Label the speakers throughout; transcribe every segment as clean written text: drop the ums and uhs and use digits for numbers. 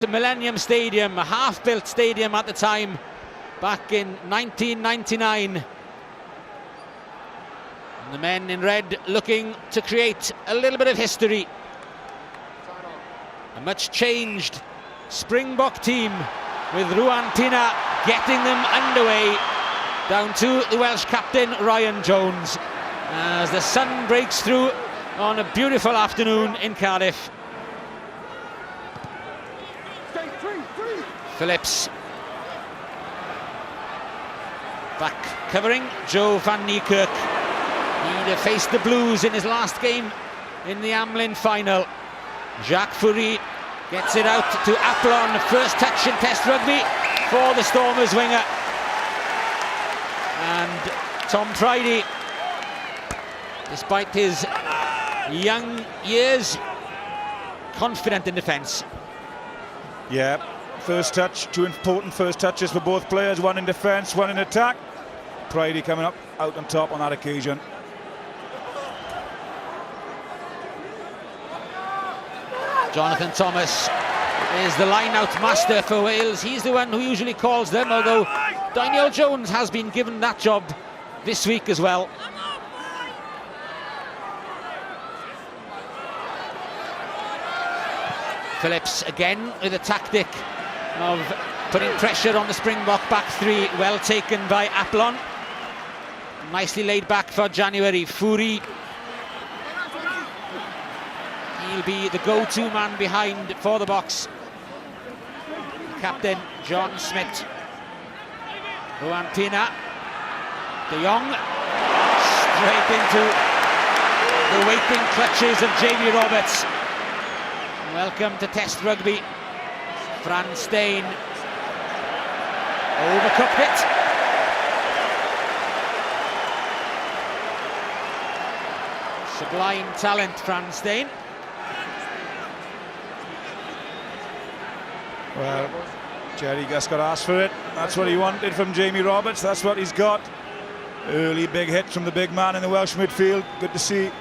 Speaker 1: The Millennium Stadium, a half-built stadium at the time, back in 1999. And the men in red looking to create a little bit of history. A much changed Springbok team with Ruan Tina getting them underway, down to the Welsh captain Ryan Jones, as the sun breaks through on a beautiful afternoon in Cardiff. Phillips back covering Joe van Niekerk. He'd faced the Blues in his last game in the Amlin final. Jacques Fourie gets it out to Aplon, first touch in Test rugby for the Stormers winger. And Tom Pridey, despite his young years, confident in defence.
Speaker 2: Yeah, first touch, two important first touches for both players, one in defence, one in attack. Pridey coming up out on top on that occasion.
Speaker 1: Jonathan Thomas is the line-out master for Wales. He's the one who usually calls them, although Daniel Jones has been given that job this week as well. Phillips again with a tactic of putting pressure on the Springbok back three, well taken by Aplon. Nicely laid back for January. Fourie, he'll be the go-to man behind for the box. Captain John Smith. Ruan Tina, De Jong, straight into the waiting clutches of Jamie Roberts. Welcome to Test rugby. Frans Steyn overcooked it. Sublime talent, Frans Steyn.
Speaker 2: Well, Jerry Gus got asked for it. That's what he wanted from Jamie Roberts. That's what he's got. Early big hit from the big man in the Welsh midfield. Good to see.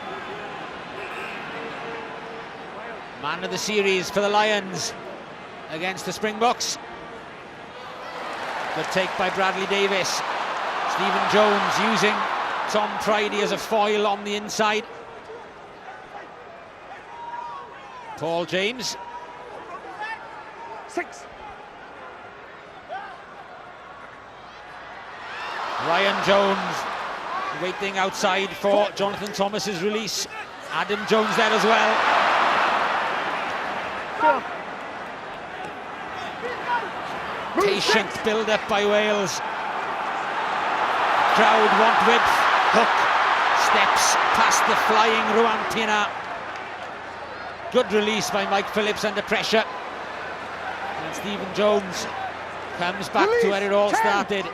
Speaker 1: Man of the series for the Lions against the Springboks. Good take by Bradley Davis. Stephen Jones using Tom Pridey as a foil on the inside. Paul James.
Speaker 3: 6.
Speaker 1: Ryan Jones waiting outside for Jonathan Thomas's release. Adam Jones there as well. Patient build-up by Wales. Crowd want width. Hook steps past the flying Ruan Tina. Good release by Mike Phillips under pressure. And Stephen Jones comes back to where it all started.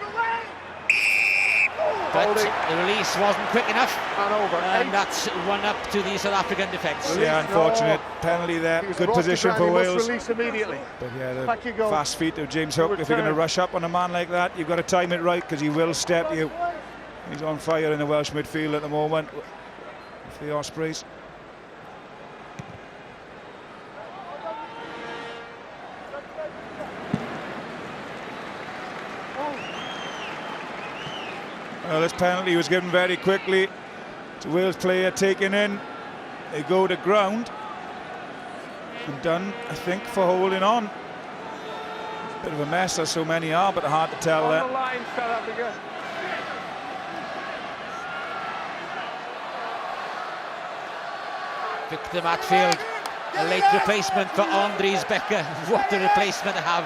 Speaker 1: But the release wasn't quick enough, and that's one up to the South African defence.
Speaker 2: Yeah, unfortunate penalty there. Good position for Wales.
Speaker 3: Release immediately.
Speaker 2: But yeah, the fast feet of James Hook. If you're going to rush up on a man like that, you've got to time it right, because he will step you. He's on fire in the Welsh midfield at the moment for the Ospreys. Well, this penalty was given very quickly. It's a Wales player taken in. They go to ground. And done, I think, for holding on. Bit of a mess, as so many are, but hard to tell there.
Speaker 3: On the line, South Africa.
Speaker 1: Victor Matfield, a late replacement for Andries Becker. What a replacement to have.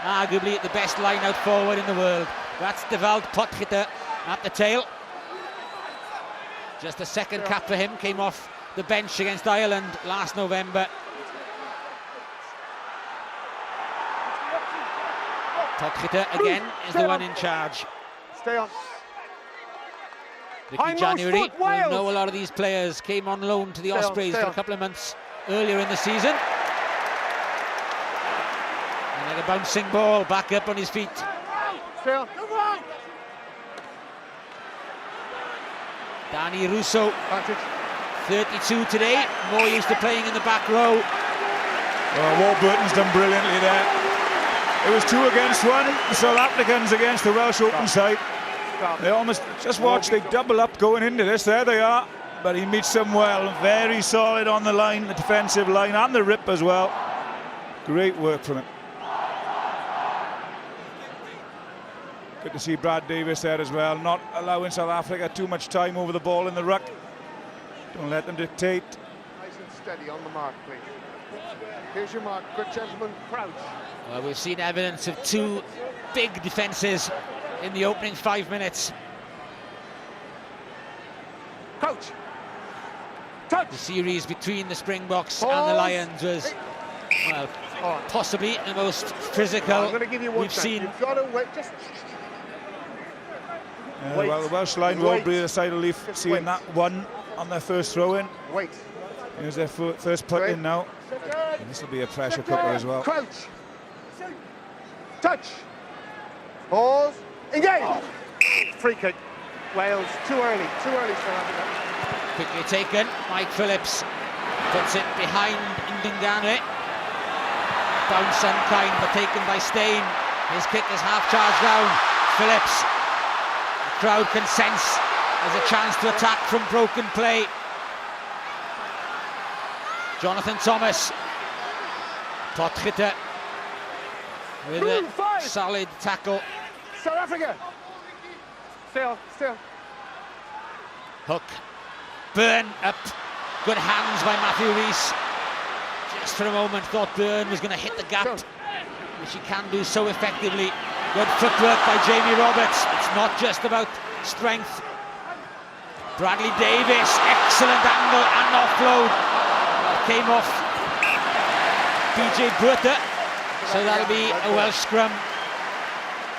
Speaker 1: Arguably the best line-out forward in the world. That's De Veld Potgieter at the tail. Just a second cap for him, came off the bench against Ireland last November. Potgieter again is the one in charge.
Speaker 3: Stay on.
Speaker 1: Ricky January, we know a lot of these players came on loan to the Ospreys for a couple of months earlier in the season. And like a bouncing ball, back up on his feet.
Speaker 3: Stay on.
Speaker 1: Danny Russo, 32 today, more used to playing in the back row.
Speaker 2: Warburton's done brilliantly there. It was 2 against 1. The South Africans against the Welsh open side. They almost, just watch, they double up going into this. There they are. But he meets them well. Very solid on the line, the defensive line, and the rip as well. Great work from him. Good to see Brad Davis there as well. Not allowing South Africa too much time over the ball in the ruck. Don't let them dictate.
Speaker 3: Nice and steady on the mark, please. Here's your mark. Good gentleman, crouch.
Speaker 1: Well, we've seen evidence of 2 big defences in the opening 5 minutes.
Speaker 3: Crouch. Touch.
Speaker 1: The series between the Springboks and the Lions was, well, possibly the most physical
Speaker 3: I'm going to give you one
Speaker 1: we've seen.
Speaker 3: You've got to wait. Just
Speaker 2: Well, the Welsh line won't be the side of leaf, seeing that one on their first throw-in.
Speaker 3: wait.
Speaker 2: Here's their first put in now. And this will be a pressure cooker as well.
Speaker 3: Crouch. Touch. Pause. Engage. Free kick. Wales, too early, South Africa.
Speaker 1: Quickly taken. Mike Phillips puts it behind Ndingane. Bounce unkind, but taken by Steyn. His kick is half charged down. Phillips. The crowd can sense there's a chance to attack from broken play. Jonathan Thomas. Potgieter with a solid tackle.
Speaker 3: South Africa. Still.
Speaker 1: Hook. Byrne up. Good hands by Matthew Rees. Just for a moment thought Byrne was going to hit the gap, which he can do so effectively. Good footwork by Jamie Roberts. It's not just about strength. Bradley Davis, excellent angle and offload. Came off PJ Brutta, so that'll be a Welsh scrum.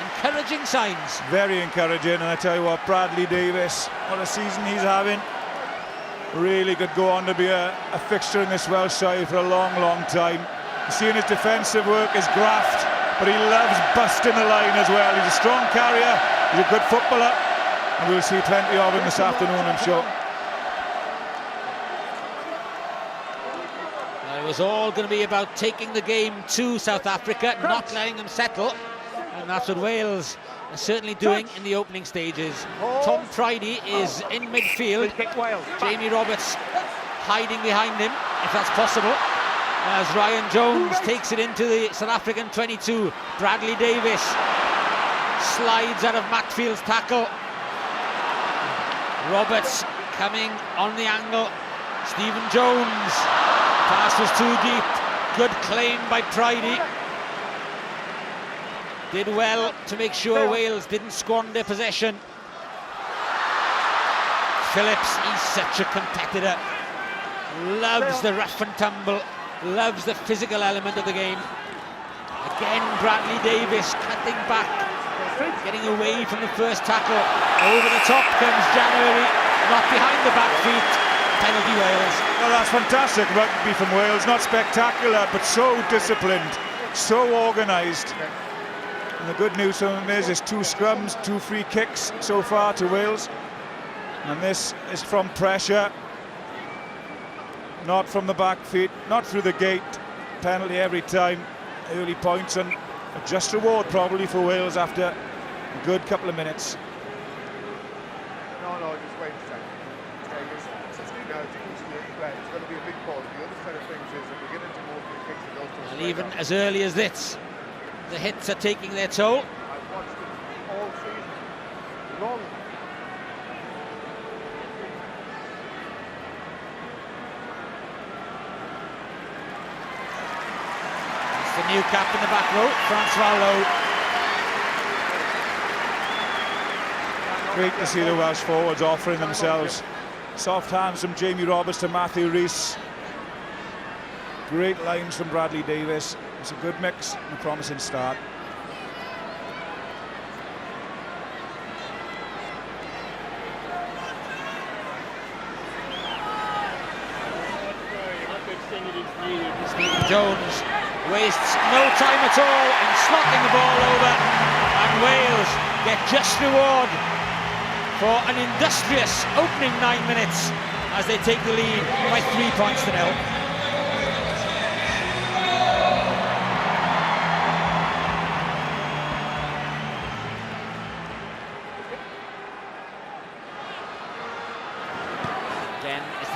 Speaker 1: Encouraging signs.
Speaker 2: Very encouraging, and I tell you what, Bradley Davis, what a season he's having. Really could go on to be a fixture in this Welsh side for a long, long time. Seeing his defensive work, his graft, but he loves busting the line as well. He's a strong carrier, he's a good footballer, and we'll see plenty of him this afternoon, I'm sure.
Speaker 1: It was all going to be about taking the game to South Africa, not letting them settle, and that's what Wales are certainly doing in the opening stages. Tom Pridey is in midfield. Jamie Roberts hiding behind him, if that's possible, as Ryan Jones takes it into the South African 22. Bradley Davis slides out of Matfield's tackle. Roberts coming on the angle. Stephen Jones. Pass was too deep. Good claim by Pridey. Did well to make sure Wales didn't squander possession. Phillips, he's such a competitor. Loves the rough and tumble. Loves the physical element of the game. Again, Bradley Davis cutting back. Getting away from the first tackle. Over the top comes January. Not behind the back feet. Penalty Wales.
Speaker 2: Well, that's fantastic rugby from Wales. Not spectacular, but so disciplined, so organised. And the good news from them is 2 scrums, 2 free kicks so far to Wales. And this is from pressure, not from the back feet, not through the gate. Penalty every time. Early points and a just reward probably for Wales after a good couple of minutes.
Speaker 3: No, just wait a second. It's going to be a big ball. The other side of things is if we get into more free kicks, it goes to
Speaker 1: And even as early as this, the hits are taking their toll.
Speaker 3: I've watched it all season long.
Speaker 1: It's the new cap in the back row, Francois Lowe.
Speaker 2: Great to see the Welsh forwards offering themselves. Soft hands from Jamie Roberts to Matthew Rees. Great lines from Bradley Davis. It's a good mix and a promising start.
Speaker 1: Stephen Jones wastes no time at all in slotting the ball over, and Wales get just reward for an industrious opening 9 minutes as they take the lead by 3 points to 0.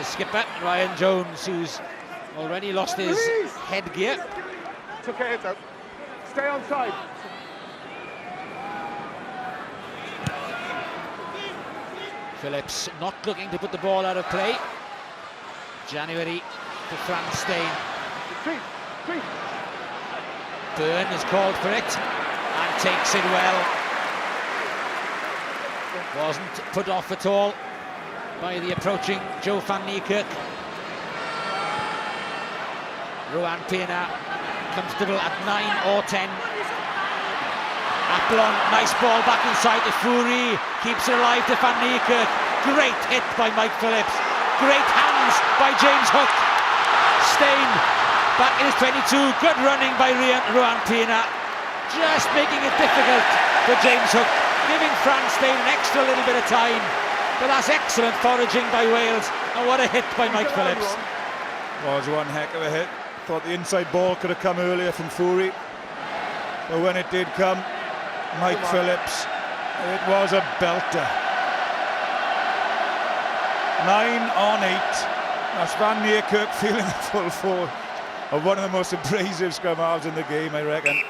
Speaker 1: skipper, Ryan Jones, who's already lost his headgear.
Speaker 3: It's okay, it's out. Stay on side.
Speaker 1: Phillips not looking to put the ball out of play. January to Franz Stein.
Speaker 3: Three.
Speaker 1: Byrne is called for it and takes it well. Wasn't put off at all by the approaching Joe van Niekerk. Rohan Pena comfortable at 9 or 10. Applon, nice ball back inside to Fury, keeps it alive to Van Niekerk. Great hit by Mike Phillips. Great hands by James Hook. Stein back in his 22. Good running by Rohan Pena. Just making it difficult for James Hook, giving Franz Stein an extra little bit of time. But that's excellent foraging by Wales. And what a hit by Mike Phillips.
Speaker 2: Was one heck of a hit. Thought the inside ball could have come earlier from Fury. But when it did come, Mike Phillips, it was a belter. 9 on 8. That's Van Niekerk feeling the full force of one of the most abrasive scrum halves in the game, I reckon.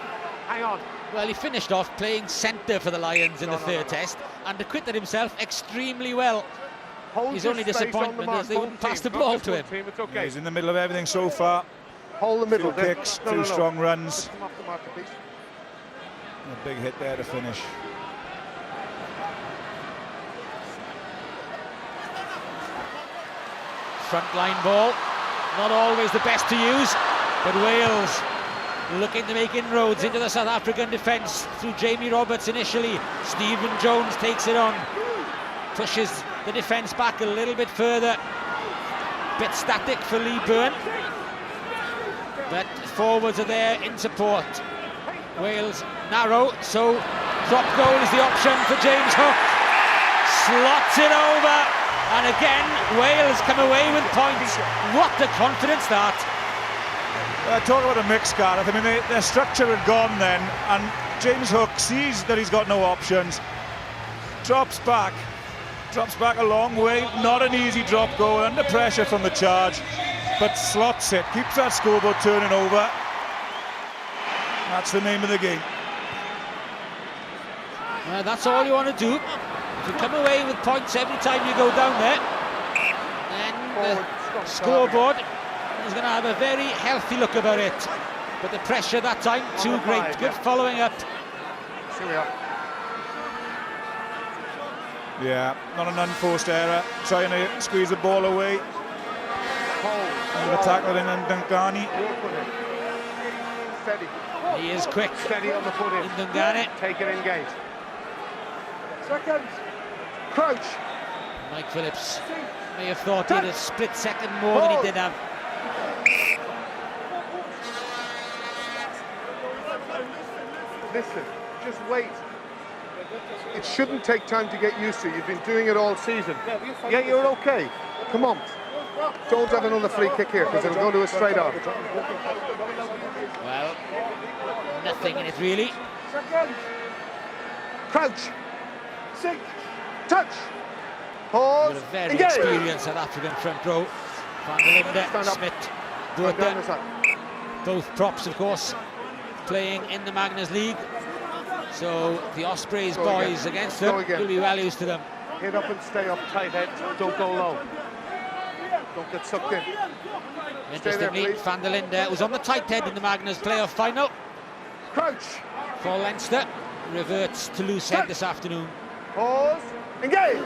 Speaker 3: Hang on.
Speaker 1: Well, he finished off playing centre for the Lions in the third test and acquitted himself extremely well. His only disappointment is they wouldn't pass the ball to him.
Speaker 3: It's okay.
Speaker 2: Yeah, he's in the middle of everything so far.
Speaker 3: Hold the middle.
Speaker 2: Few kicks, few strong runs.
Speaker 3: Come off the marker, please.
Speaker 2: A big hit there to finish.
Speaker 1: Frontline ball, not always the best to use, but Wales looking to make inroads into the South African defence through Jamie Roberts initially. Stephen Jones takes it on, pushes the defence back a little bit further. Bit static for Lee Byrne, but forwards are there in support. Wales narrow, so drop goal is the option for James Hook. Slots it over, and again Wales come away with points. What a confidence that!
Speaker 2: Talk about a mix, Cardiff. I mean, their structure had gone then, and James Hook sees that he's got no options, drops back a long way. Not an easy drop goal, under pressure from the charge, but slots it, keeps that scoreboard turning over. That's the name of the game.
Speaker 1: That's all you want to do. If you come away with points every time you go down there, then the scoreboard is going to have a very healthy look about it. But the pressure that time, too great. Good following up.
Speaker 3: Here we are.
Speaker 2: Yeah, not an unforced error. Trying to squeeze the ball away. The tackle in Ndungane.
Speaker 3: Steady.
Speaker 1: He is quick.
Speaker 3: Steady on the foot in.
Speaker 1: Ndungane.
Speaker 3: Take it in gate. Seconds. Crouch.
Speaker 1: Mike Phillips may have thought he had a split second more than he did have.
Speaker 3: Listen, just wait. It shouldn't take time to get used to. You've been doing it all season. Yeah, you're okay. Come on. Don't have another free kick here because it'll go to a straight on.
Speaker 1: Well, nothing in it really.
Speaker 3: Crouch. Sink. Touch. Pause.
Speaker 1: With a very experienced South African front row. Van der Linde, Smith, Botha. Both props, of course, playing in the Magnus League. So the Ospreys boys against them will be well used to them.
Speaker 3: Hit up and stay up, tight head. Don't go low. Don't get sucked in.
Speaker 1: Interestingly, Van der Linde was on the tight head in the Magnus playoff final.
Speaker 3: Crouch.
Speaker 1: For Leinster, reverts to loose head this afternoon.
Speaker 3: Pause. Engage.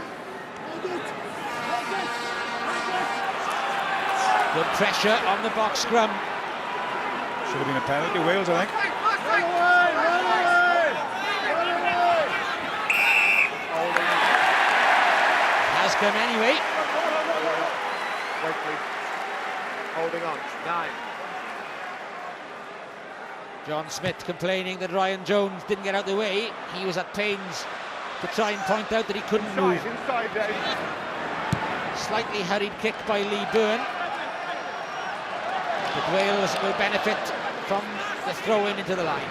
Speaker 1: Good pressure on the box scrum.
Speaker 2: Should have been a penalty, Wales, I think.
Speaker 1: Has come anyway.
Speaker 3: Wait, please. Holding on. 9.
Speaker 1: John Smith complaining that Ryan Jones didn't get out the way. He was at pains to try and point out that he couldn't move.
Speaker 3: Inside,
Speaker 1: Slightly hurried kick by Lee Byrne. But Wales will benefit from the throw-in into the line.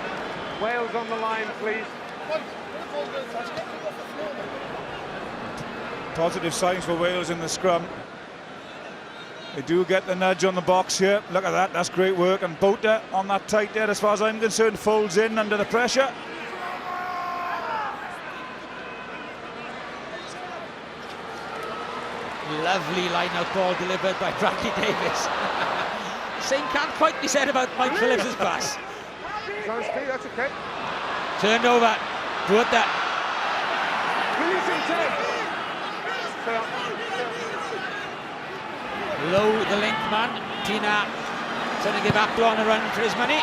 Speaker 3: Wales on the line, please.
Speaker 2: Positive signs for Wales in the scrum. They do get the nudge on the box here. Look at that, that's great work. And Bota on that tight there, as far as I'm concerned, folds in under the pressure.
Speaker 1: Lovely line-out ball delivered by Bradley Davis. Same can't quite be said about Mike Phillips' pass.
Speaker 3: That's okay.
Speaker 1: Turned over. Bota. Low the link man. Tina trying to give Applon a run for his money.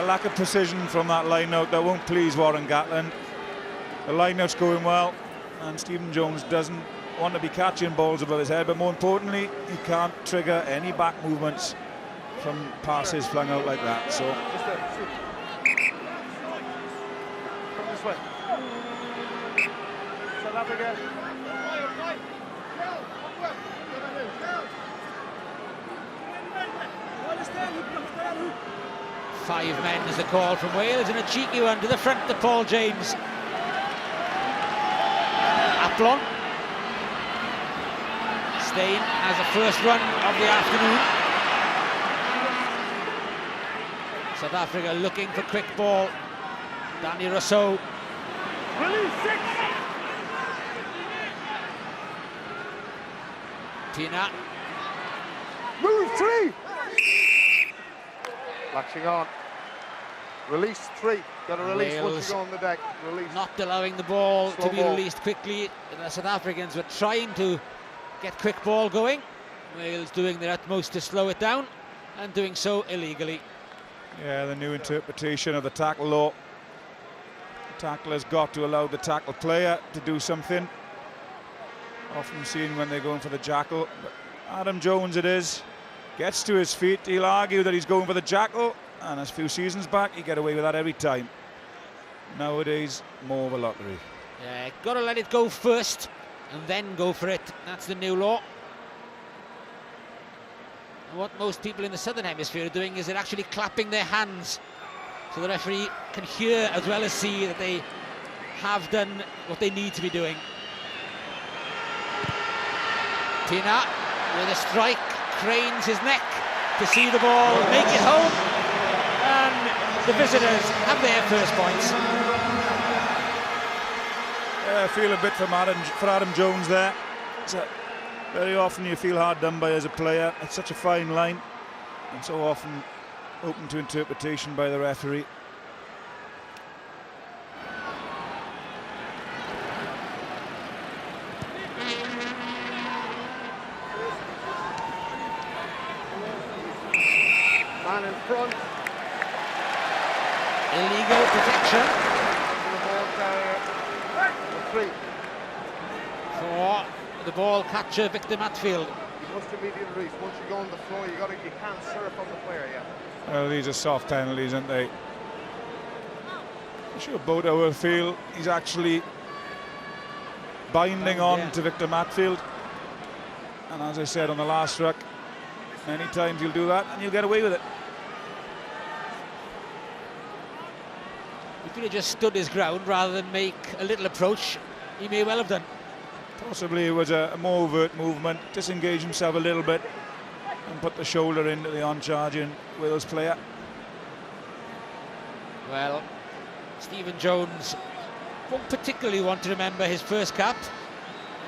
Speaker 2: Lack of precision from that line-out that won't please Warren Gatland. The line-out's going well, and Stephen Jones doesn't want to be catching balls above his head, but more importantly, he can't trigger any back movements from passes flung out like that. So
Speaker 3: Come this way. South Africa.
Speaker 1: 5 men is the call from Wales, and a cheeky one to the front to Paul James. Applon staying as the first run of the afternoon. South Africa looking for quick ball. Danny Rousseau.
Speaker 3: Release 6.
Speaker 1: Tina.
Speaker 3: Move 3. Latching on. Release 3. Got to release
Speaker 1: Wales
Speaker 3: once you go on the deck. Release.
Speaker 1: Not allowing the ball
Speaker 3: Slow
Speaker 1: to be
Speaker 3: ball.
Speaker 1: released quickly. The South Africans were trying to get quick ball going. Wales doing their utmost to slow it down, and doing so illegally.
Speaker 2: yeah, the new interpretation of the tackle law. The tackler's got to allow the tackle player to do something. Often seen when they're going for the jackal. But Adam Jones it is. Gets to his feet, he'll argue that he's going for the jackal, and a few seasons back he'd get away with that every time. Nowadays, more of a lottery.
Speaker 1: Yeah, got to let it go first and then go for it. That's the new law. And what most people in the Southern Hemisphere are doing is they're actually clapping their hands so the referee can hear as well as see that they have done what they need to be doing. Tina with a strike, cranes his neck to see the ball make it home, and the visitors have their first points.
Speaker 2: Yeah, I feel a bit for Adam Jones there. Very often you feel hard done by as a player. It's such a fine line, and so often open to interpretation by the referee.
Speaker 3: Man in front.
Speaker 1: Illegal protection
Speaker 3: The ball carrier. 3.
Speaker 1: for the ball catcher Victor Matfield.
Speaker 3: You must immediately release. Once you go on the floor, you can't surf on the player yet.
Speaker 2: Well, these are soft penalties, aren't they? I'm sure Bota will feel he's actually binding on to Victor Matfield. And as I said on the last ruck, many times you'll do that and you'll get away with it.
Speaker 1: If he'd have just stood his ground rather than make a little approach, he may well have done.
Speaker 2: Possibly it was a more overt movement, disengage himself a little bit and put the shoulder into the on-charging Wales player.
Speaker 1: Well, Stephen Jones won't particularly want to remember his first cap.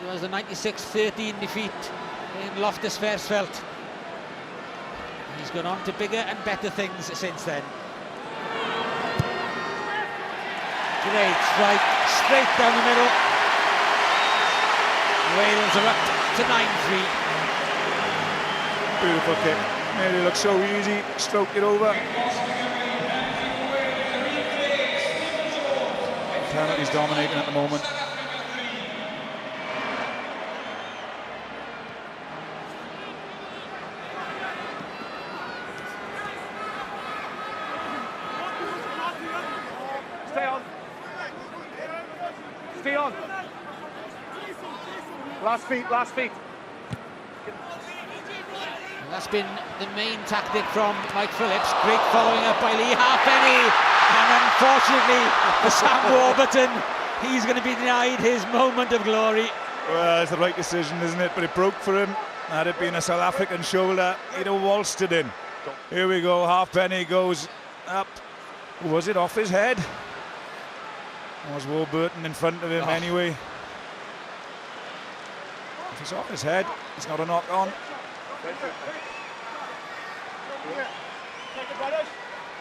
Speaker 1: It was the 96-13 defeat in Loftus Versfeld. He's gone on to bigger and better things since then. Great strike, straight down the middle. Wales are up to 9-3.
Speaker 2: Beautiful kick. Made it look so easy, stroked it over. Penalties dominating at the moment.
Speaker 3: Stay on. Stay on. Last feet, last feet.
Speaker 1: And that's been the main tactic from Mike Phillips. Great following up by Lee Halfpenny. And unfortunately for Sam Warburton, he's going to be denied his moment of glory.
Speaker 2: Well, it's the right decision, isn't it? But it broke for him. Had it been a South African shoulder, he'd have waltzed it in. Here we go, Halfpenny goes up. Was it off his head? Was Warburton in front of him anyway? If it's off his head, it's not a knock on.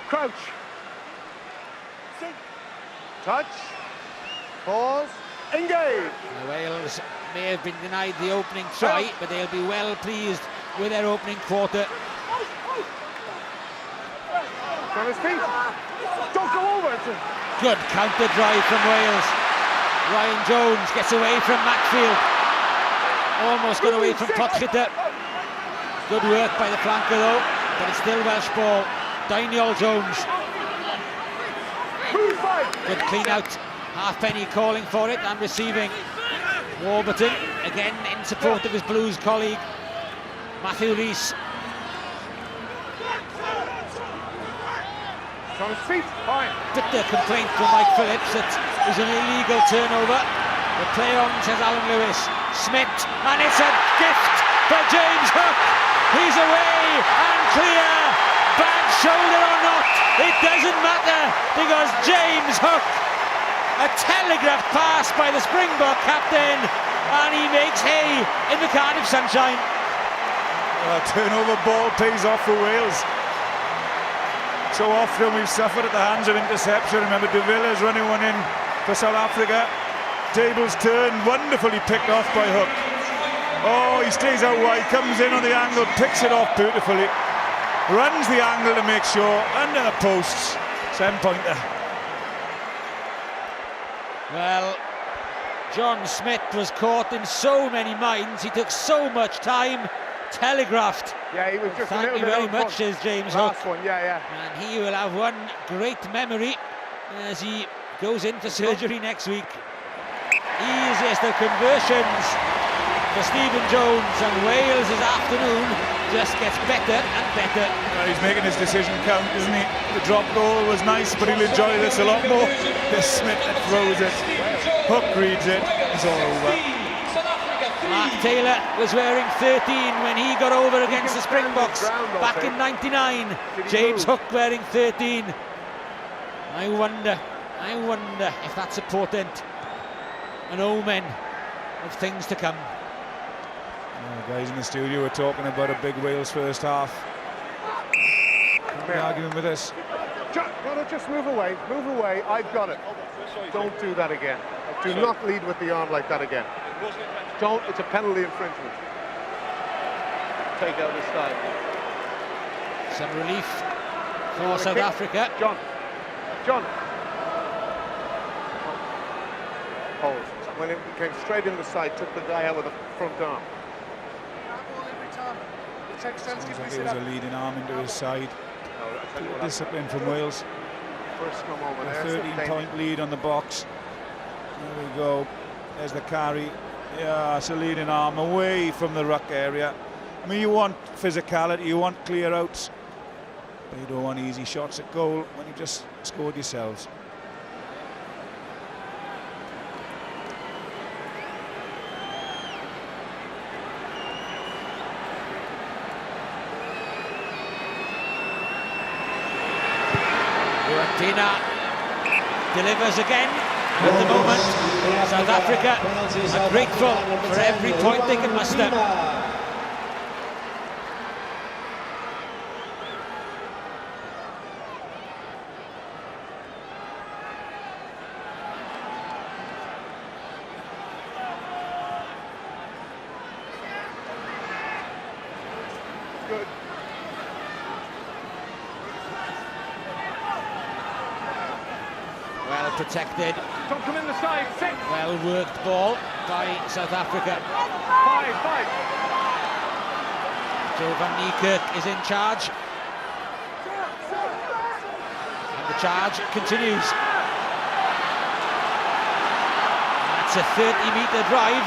Speaker 3: Crouch. Touch. Pause. Engage.
Speaker 1: Wales may have been denied the opening try, but they'll be well pleased with their opening quarter.
Speaker 3: On his feet. Don't go over.
Speaker 1: Good counter drive from Wales. Ryan Jones gets away from Macfield. Almost got away from Potgieter. Good work by the flanker though, but it's still Welsh ball. Daniel Jones. Good clean out. Halfpenny calling for it and receiving. Warburton again in support of his Blues colleague Matthew Rees.
Speaker 3: On his feet. Fine.
Speaker 1: Bitter complaint from Mike Phillips that it was an illegal turnover. The play on, says Alan Lewis. Smith, and it's a gift for James Hook. He's away and clear. Bad shoulder or not, it doesn't matter, because James Hook, a telegraph pass by the Springbok captain, and he makes hay in the Cardiff sunshine.
Speaker 2: Turnover ball pays off for Wales. So often we've suffered at the hands of interception. Remember, De Villa's running one in for South Africa. Tables turned, wonderfully picked off by Hook. Oh, he stays out wide, comes in on the angle, picks it off beautifully. Runs the angle to make sure, under the posts, 7-pointer.
Speaker 1: Well, John Smith was caught in so many minds, he took so much time, telegraphed.
Speaker 3: Yeah, he was just
Speaker 1: Thank you very much, says James Hook.
Speaker 3: One, yeah.
Speaker 1: And he will have one great memory as he goes in for surgery next week. Easiest of conversions for Stephen Jones, and Wales' afternoon just gets better and better.
Speaker 2: Well, he's making his decision count, isn't he? The drop goal was nice, but he'll enjoy this a lot more. There's Smith that throws it. Hook reads it. It's all over.
Speaker 1: Mark Taylor was wearing 13 when he got over against the Springboks back in '99. James Hook wearing 13. I wonder if that's a portent, an omen of things to come.
Speaker 2: Guys in the studio were talking about a big Wales first half. Arguing with us.
Speaker 3: No, just move away. Move away. I've got it. Don't do that again. Do not lead with the arm like that again. Don't. It's a penalty infringement. Take out this side.
Speaker 1: Some relief for South Africa.
Speaker 3: John. Hold. When it came straight in the side, took the guy out with the front arm.
Speaker 2: Sounds like it was a leading arm into his side. Discipline from Wales.
Speaker 3: First scrum over
Speaker 2: A
Speaker 3: there.
Speaker 2: 13-point lead on the box. There we go. There's the carry. Yeah, it's a leading arm away from the ruck area. I mean, you want physicality, you want clear outs, but you don't want easy shots at goal when you just scored yourselves.
Speaker 1: Tina delivers again. At the moment, South Africa are grateful for every point they can muster.
Speaker 3: Good.
Speaker 1: Well protected.
Speaker 3: Don't come in the side. 6.
Speaker 1: Well worked ball by South Africa.
Speaker 3: 5.
Speaker 1: Joe van Niekerk is in charge. And the charge continues. That's a 30-metre drive.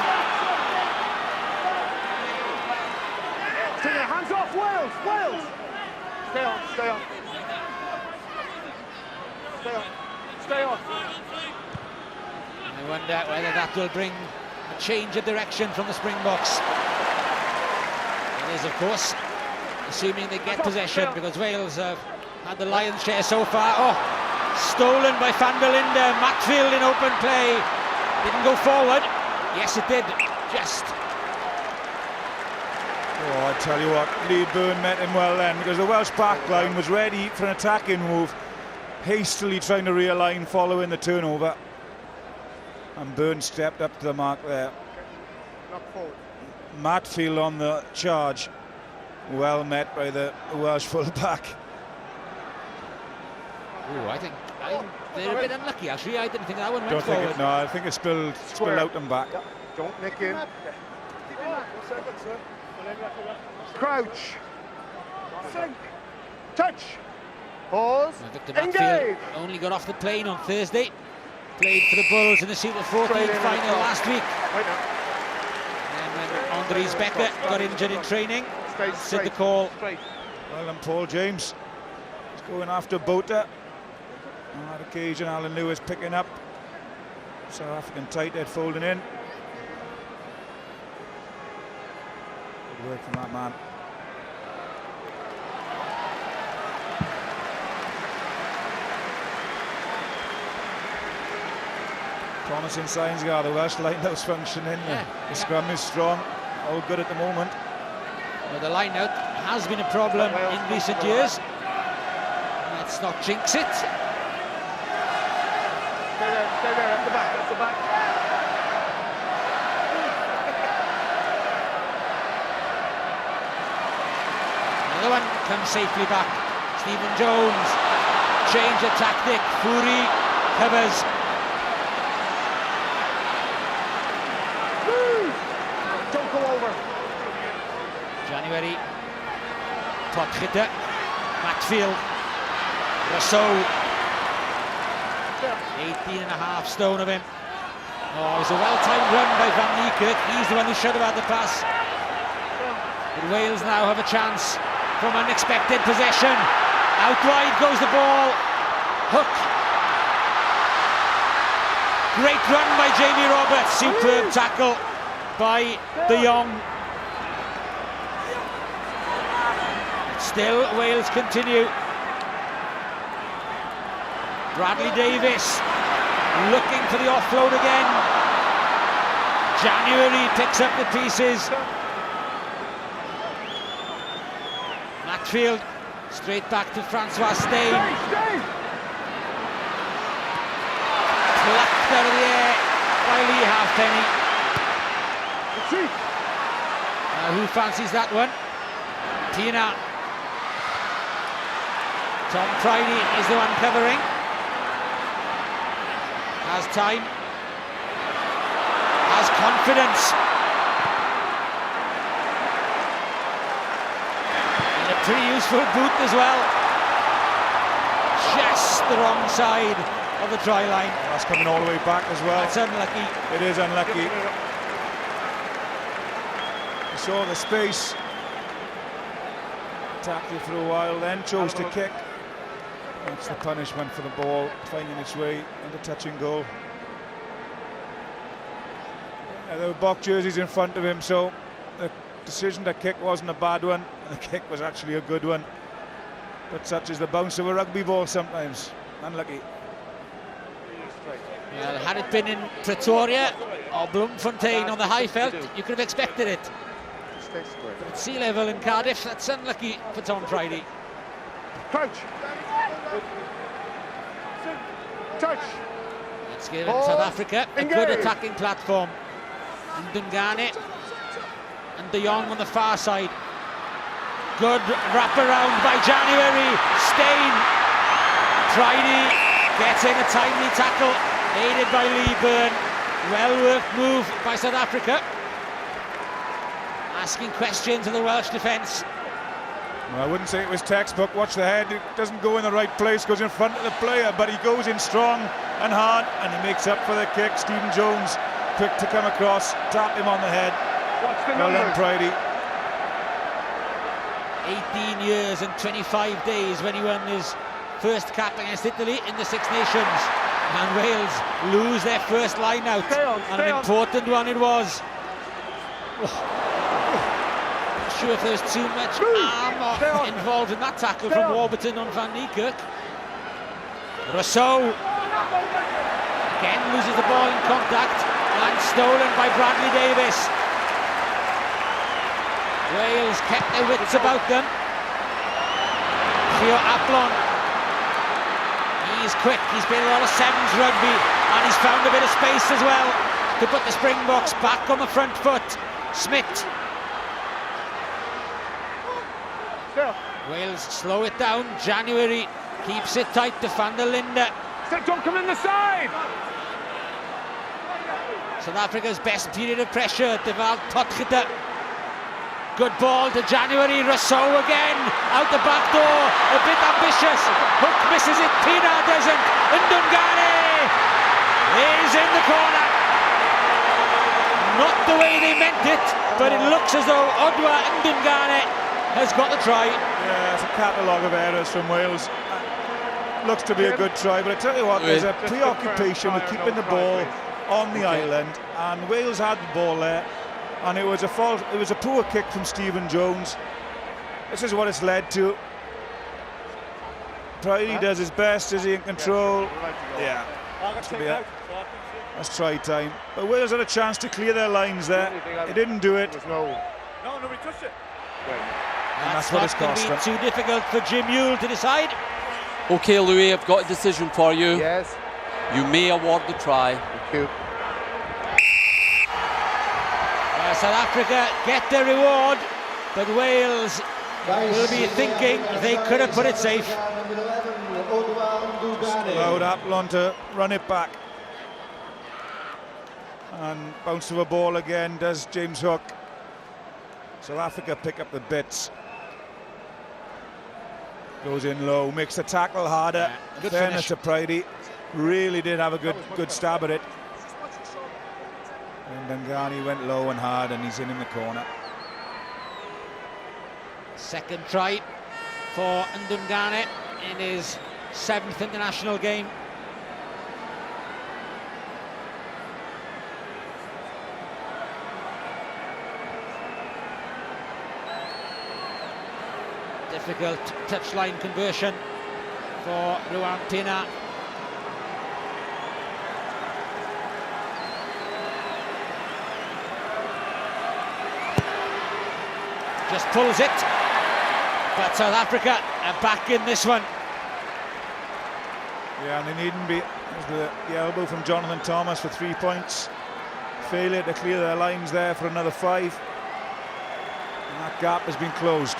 Speaker 3: Take your hands off, Wales! Stay on. Stay on.
Speaker 1: I wonder whether that will bring a change of direction from the Springboks. It is, of course, assuming they get possession, because Wales have had the lion's share so far. Oh, stolen by Van der Linde. Matfield in open play. Didn't go forward. Yes, it did. Just.
Speaker 2: Oh, I tell you what, Lee Byrne met him well then, because the Welsh backline was ready for an attacking move, hastily trying to realign following the turnover. And Byrne stepped up to the mark there. Matfield on the charge. Well met by the Welsh full-back.
Speaker 1: Oh, I think they're a bit unlucky, actually. I didn't think that one went forward.
Speaker 2: No, I think it spilled out and back.
Speaker 3: Don't nick in. Crouch. Sink. Touch. Pause.
Speaker 1: Victor Matfield only got off the plane on Thursday. Played for the Bulls in the Super 14 final last week. And when Andries Becker got injured in training, said the call.
Speaker 2: Well, and Paul James is going after Bota. On that occasion, Alan Lewis picking up. South African tight head folding in. Good work from that man. Promising signs, the Welsh line-out's functioning.
Speaker 1: Yeah.
Speaker 2: The scrum is strong, all good at the moment.
Speaker 1: Well, the line-out has been a problem in recent years. Let's not jinx it.
Speaker 3: Stay there, at the back, at the back.
Speaker 1: Another one comes safely back. Stephen Jones, change of tactic. Fourie covers.
Speaker 3: Don't go over.
Speaker 1: January, Potgieter, Matfield, Rousseau. 18.5 stone of him. Oh, it was a well-timed run by Van Niekerk. He's the one who should have had the pass. But Wales now have a chance from unexpected possession. Out wide goes the ball. Hook. Great run by Jamie Roberts. Superb tackle by De Jong. Still, Wales continue. Bradley Davis looking for the offload again. January picks up the pieces. Matfield straight back to Francois Steyn. Plucked out of the air by Lee Halfpenny. Now who fancies that one? Tina. Tom Pridey is the one covering. Has time, has confidence, and a pretty useful boot as well. Just the wrong side of the try line.
Speaker 2: That's coming all the way back as well.
Speaker 1: That's unlucky.
Speaker 2: It is unlucky. He saw the space, attacked it for a while, then chose to kick. That's the punishment for the ball finding its way into touch and goal. There were Bok jerseys in front of him, so the decision to kick wasn't a bad one. The kick was actually a good one. But such is the bounce of a rugby ball sometimes. Unlucky.
Speaker 1: Well, had it been in Pretoria or Bloemfontein on the Highveld, you could have expected it. But at sea level in Cardiff, that's unlucky for Tom Pridey.
Speaker 3: Crouch. Touch.
Speaker 1: It's given South Africa a good attacking platform. And Dungane and De Jong on the far side. Good wraparound by January. Steyn. Pridey gets in a timely tackle, aided by Lee Byrne. Well-worked move by South Africa. Asking questions of the Welsh defence.
Speaker 2: Well, I wouldn't say it was textbook. Watch the head, it doesn't go in the right place, goes in front of the player, but he goes in strong and hard, and he makes up for the kick. Stephen Jones, quick to come across, tap him on the head. Well done, Pridey.
Speaker 1: 18 years and 25 days when he won his first cap against Italy in the Six Nations, and Wales lose their first line out, and an important one it was. Not sure if there was too much arm involved in that tackle from Warburton on Van Niekerk. Rousseau again loses the ball in contact, and stolen by Bradley Davis. Wales kept their wits about them. Theo Aplon, he's quick, he's played a lot of sevens rugby, and he's found a bit of space as well to put the Springboks back on the front foot. Smith. Wales slow it down. January keeps it tight to Van der Linde.
Speaker 3: Don't come in the side!
Speaker 1: South Africa's best period of pressure. Deval Potgieter. Good ball to January. Rousseau again. Out the back door. A bit ambitious. Hook misses it. Pina doesn't. Ndungane is in the corner. Not the way they meant it, but it looks as though Odwa Ndungane has got the try.
Speaker 2: Yeah, it's a catalogue of errors from Wales. Looks to be a good try, but I tell you what, there's a preoccupation with keeping the ball on the island, and Wales had the ball there, and it was a poor kick from Stephen Jones. This is what it's led to. Pridey does his best. Is he in control? Yeah. That's try time. But Wales had a chance to clear their lines there. They didn't do it.
Speaker 3: Nobody touched it.
Speaker 2: And that's what it's cost them.
Speaker 1: Not going to be too difficult for Jim Ewell to decide.
Speaker 4: Okay, Louis, I've got a decision for you.
Speaker 3: Yes.
Speaker 4: You may award the try.
Speaker 3: Thank you.
Speaker 1: South Africa get their reward, but Wales will be thinking they could have put it safe.
Speaker 2: Allowed Aplon to run it back. And bounce of a ball again does James Hook. South Africa pick up the bits. Goes in low, makes the tackle harder.
Speaker 1: Good
Speaker 2: Fairness
Speaker 1: finish.
Speaker 2: to Pridey. Really did have a good stab at it. And Ndungane went low and hard, and he's in the corner.
Speaker 1: Second try for Ndungane in his 7th international game. Difficult touchline conversion for Ruan Pina. Just pulls it, but South Africa are back in this one.
Speaker 2: Yeah, and they needn't be. There's the elbow from Jonathan Thomas for 3 points. Failure to clear their lines there for another 5. And that gap has been closed.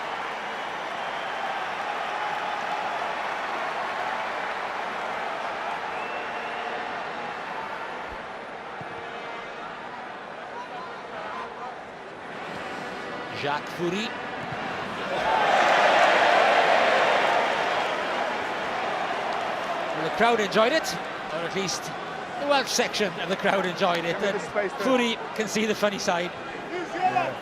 Speaker 1: Jacques Fourie. Well, the crowd enjoyed it, or at least the Welsh section of the crowd enjoyed it, and Fourie can see the funny side.
Speaker 2: Yeah.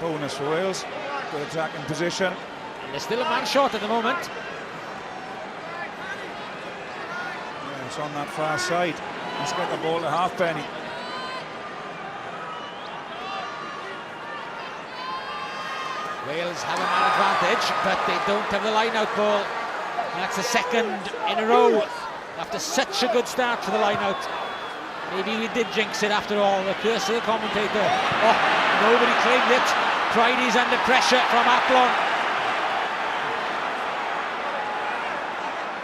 Speaker 2: Bonus for Wales. Good attacking position.
Speaker 1: And there's still a man short at the moment.
Speaker 2: Yeah, it's on that far side. Let's get the ball to Halfpenny.
Speaker 1: Wales have a man advantage, but they don't have the line-out ball. And that's the second in a row after such a good start for the line-out. Maybe we did jinx it after all. The curse of the commentator. Oh, nobody claimed it. Pridey's under pressure from Aplon.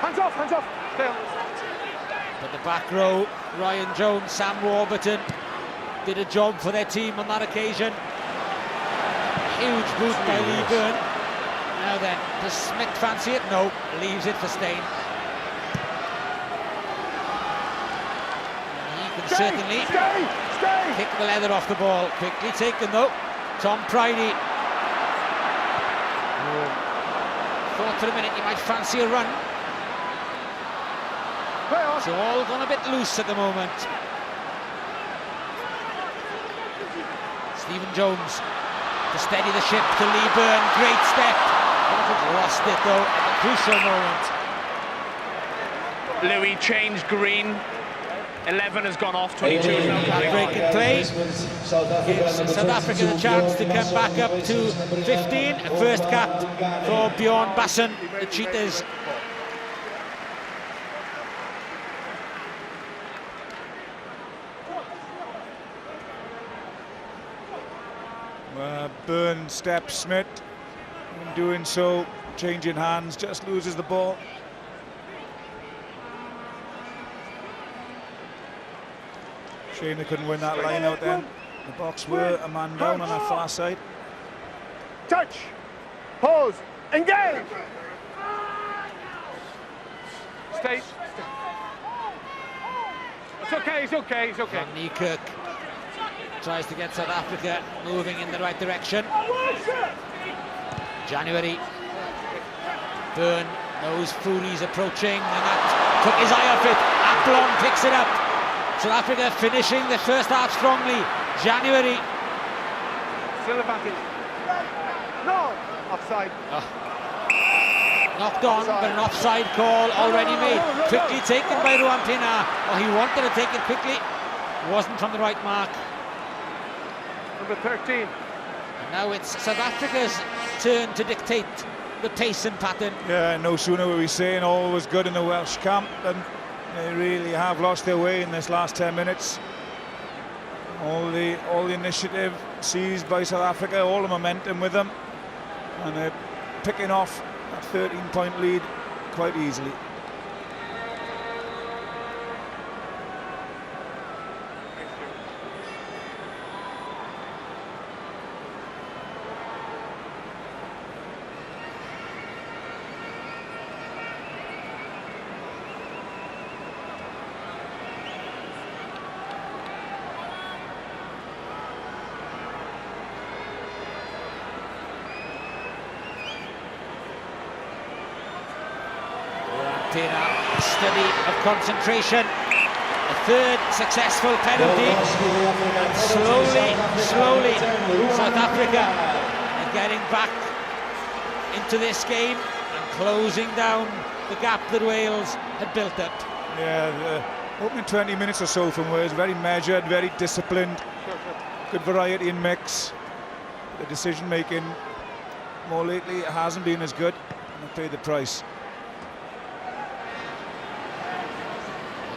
Speaker 3: Hands off, hands off. Stay on.
Speaker 1: But the back row, Ryan Jones, Sam Warburton, did a job for their team on that occasion. Huge boost by Lee Byrne. Now then, does Smith fancy it? No, leaves it for Steyn. He can certainly kick the leather off the ball. Quickly taken though. Tom Pridey. Thought for a minute he might fancy a run. It's all gone a bit loose at the moment. Stephen Jones to steady the ship to Lee Byrne. Great step. Lost it though at a crucial moment.
Speaker 5: Louis changed green. 11 has gone off, 22 is now coming on.
Speaker 1: Break and play gives South Africa the chance to come back up to 15. First cap for Bjorn Basson, the Cheetahs.
Speaker 2: Burn steps Smith. In doing so, changing hands, just loses the ball. Shame they couldn't win that line out then. The Boks were a man down on that far side.
Speaker 3: Touch, pause, engage. Stay. It's okay, it's okay, it's okay.
Speaker 1: Van Niekerk tries to get South Africa moving in the right direction. January. Byrne knows Foury's approaching, and that took his eye off it. Aplon picks it up. South Africa finishing the first half strongly. January.
Speaker 3: Still advantage. No! Offside.
Speaker 1: Knocked on, but an offside call already made. Quickly taken by Ruan Pienaar. Oh, he wanted to take it quickly. Wasn't from the right mark.
Speaker 3: Number 13.
Speaker 1: And now it's South Africa's turn to dictate the pace and pattern.
Speaker 2: Yeah, no sooner were we saying all was good in the Welsh camp than they really have lost their way in this last 10 minutes. All the initiative seized by South Africa, all the momentum with them, and they're picking off that 13-point lead quite easily.
Speaker 1: A study of concentration, a third successful penalty, and slowly South Africa are getting back into this game and closing down the gap that Wales had built up.
Speaker 2: Yeah, the opening 20 minutes or so from Wales, very measured, very disciplined, good variety in mix. The decision making more lately hasn't been as good, and they paid the price.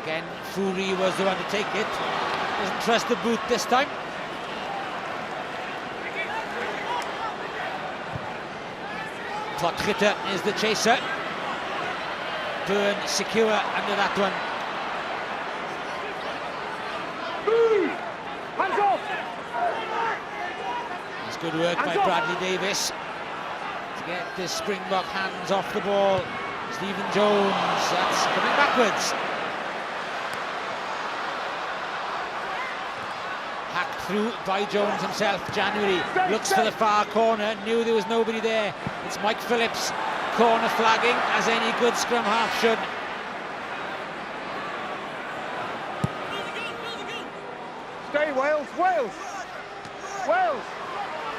Speaker 1: Again, Foury was the one to take it. Doesn't trust the boot this time. Potgieter is the chaser. Byrne secure under that one.
Speaker 3: Hands off!
Speaker 1: It's good work by Bradley Davis to get the Springbok hands off the ball. Stephen Jones, that's coming backwards. Hacked through by Jones himself. January looks for the far corner, knew there was nobody there. It's Mike Phillips, corner flagging, as any good scrum half should.
Speaker 3: Stay, Wales, Wales! Wales!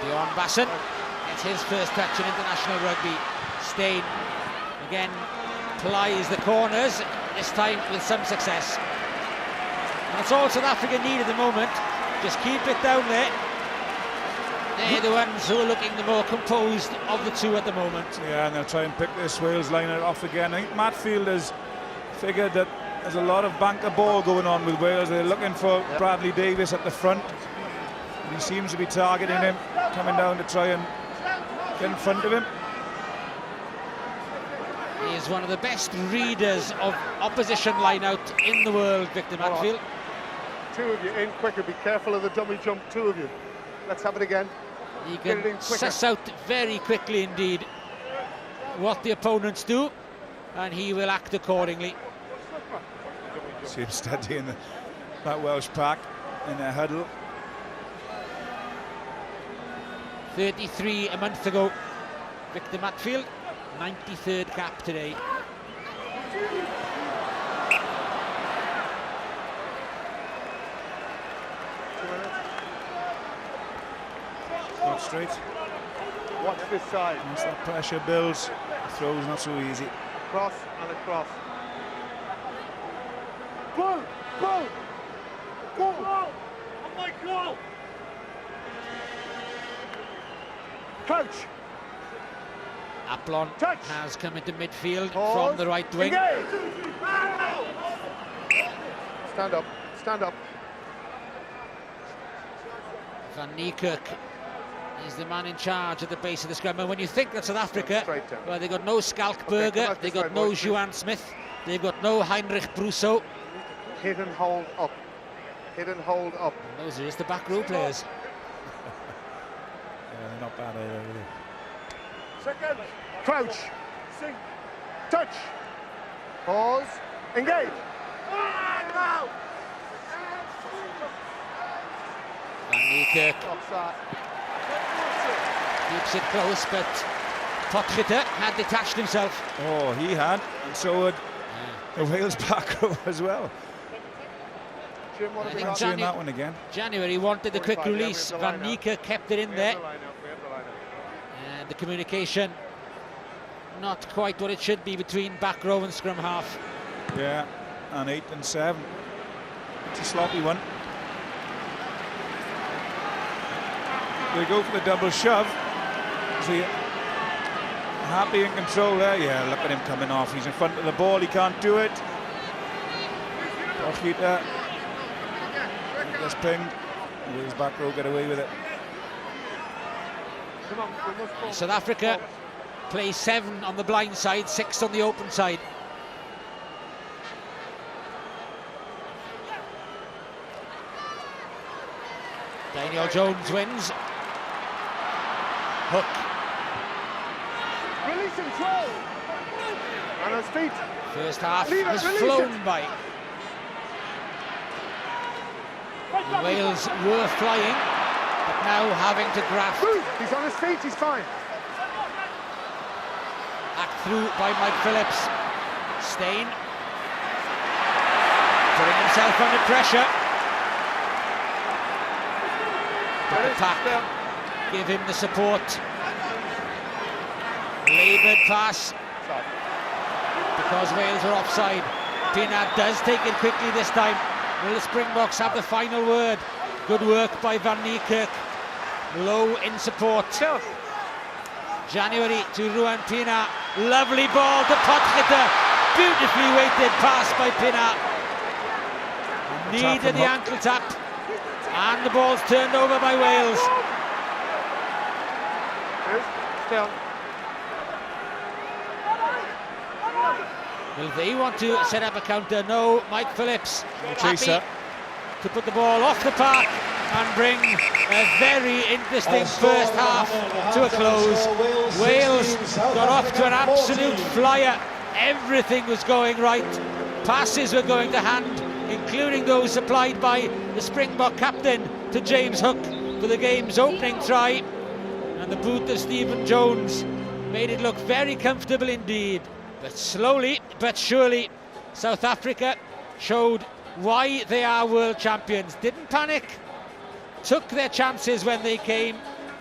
Speaker 1: Bjorn Basson gets his first touch in international rugby. Steyn again plies the corners, this time with some success. And it's all South Africa need at the moment. Just keep it down there. They're the ones who are looking the more composed of the two at the moment.
Speaker 2: Yeah, and they'll try and pick this Wales line off again. I think Matfield has figured that there's a lot of banker ball going on with Wales. They're looking for Bradley Davis at the front. And he seems to be targeting him, coming down to try and get in front of him.
Speaker 1: He is one of the best readers of opposition line-out in the world, Victor Matfield.
Speaker 3: Two of you in quicker, be careful of the dummy jump, two of you. Let's have it again.
Speaker 1: He can suss out very quickly indeed what the opponents do, and he will act accordingly.
Speaker 2: See him studying that Welsh pack in their huddle.
Speaker 1: 33 a month ago, Victor Matfield, 93rd cap today.
Speaker 2: Not straight.
Speaker 3: Watch this side.
Speaker 2: Once that pressure builds, the throw's not so easy.
Speaker 3: Cross and across. Bull! Bull! Bull! Oh my God! Crouch!
Speaker 1: Aplon
Speaker 3: Touch.
Speaker 1: has come into midfield
Speaker 3: Pause.
Speaker 1: from the right wing.
Speaker 3: Engage. Stand up, stand up.
Speaker 1: Van Niekerk is the man in charge at the base of the scrum. And when you think that South Africa,
Speaker 3: Straight down.
Speaker 1: well, they got no Skalkberger,
Speaker 3: Okay, come out
Speaker 1: they
Speaker 3: this
Speaker 1: got
Speaker 3: side,
Speaker 1: no
Speaker 3: boys,
Speaker 1: Juan Smith, they've got no Heinrich Brousseau.
Speaker 3: Hit and hold up. Hit and hold up.
Speaker 1: And those are just the back row players.
Speaker 2: Yeah, they're not bad either, really.
Speaker 3: Second. Crouch. Sing. Touch. Pause. Engage.
Speaker 1: Van Niekerk
Speaker 3: Offside.
Speaker 1: keeps it close, but Potgieter had detached himself.
Speaker 2: Oh, he had, and so would the Wales back row as well.
Speaker 3: Jim, what
Speaker 1: I
Speaker 3: have we
Speaker 1: think
Speaker 3: got?
Speaker 2: Seeing that one again.
Speaker 1: January wanted the quick
Speaker 3: 45, yeah, we
Speaker 1: release.
Speaker 3: have the
Speaker 1: Van
Speaker 3: line out.
Speaker 1: Niekerk kept it in
Speaker 3: We
Speaker 1: there.
Speaker 3: have the line out, we have the line out.
Speaker 1: And the communication not quite what it should be between back row and scrum half.
Speaker 2: Yeah, and 8 and 7. It's a sloppy one. They go for the double shove. See, happy in control there. Yeah, look at him coming off. He's in front of the ball. He can't do it. Potgieter. This ping. His back row get away with it.
Speaker 3: Come on, we must go.
Speaker 1: South Africa play 7 on the blind side, 6 on the open side. Daniel Jones wins. Hook.
Speaker 3: Release him, throw. And on his feet.
Speaker 1: First half
Speaker 3: Leave it,
Speaker 1: has
Speaker 3: release
Speaker 1: flown
Speaker 3: it.
Speaker 1: by. And Wales were flying, but now having to graft.
Speaker 3: Move. He's on his feet, he's fine.
Speaker 1: Hacked through by Mike Phillips. Steyn putting himself under pressure. But the pack give him the support. Laboured pass because Wales are offside. Pienaar does take it quickly this time. Will the Springboks have the final word? Good work by Van Niekerk. Low in support. January to Ruan Pienaar. Lovely ball to Potgieter. Beautifully weighted pass by Pienaar. Needed the ankle tap. And the ball's turned over by Wales.
Speaker 3: Still.
Speaker 1: Will they want to set up a counter? No. Mike Phillips
Speaker 2: Chaser.
Speaker 1: happy to put the ball off the park and bring a very interesting first half to a close. Wales got off to an absolute flyer. Everything was going right. Passes were going to hand, including those supplied by the Springbok captain to James Hook for the game's opening try. And the boot of Stephen Jones made it look very comfortable indeed. But slowly but surely, South Africa showed why they are world champions. Didn't panic, took their chances when they came.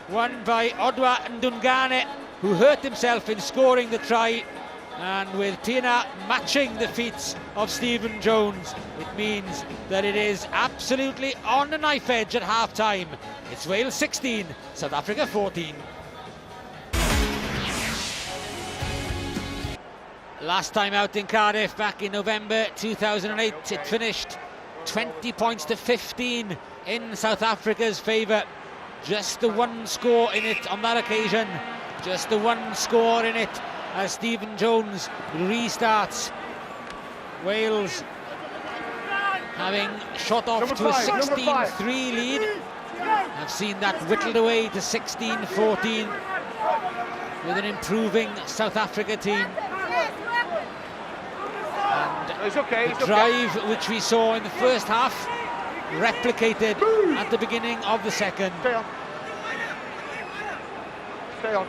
Speaker 1: Won by Odwa Ndungane, who hurt himself in scoring the try. And with Pienaar matching the feats of Stephen Jones, it means that it is absolutely on the knife edge at half-time. It's Wales 16, South Africa 14. Last time out in Cardiff back in November 2008, it finished 20 points to 15 in South Africa's favour. Just the one score in it on that occasion. Just the one score in it as Stephen Jones restarts. Wales having shot off to a 16-3 lead. I've seen that whittled away to 16-14 with an improving South Africa team. And the drive which we saw in the first half replicated at the beginning of the second.
Speaker 3: Stay on. Stay on.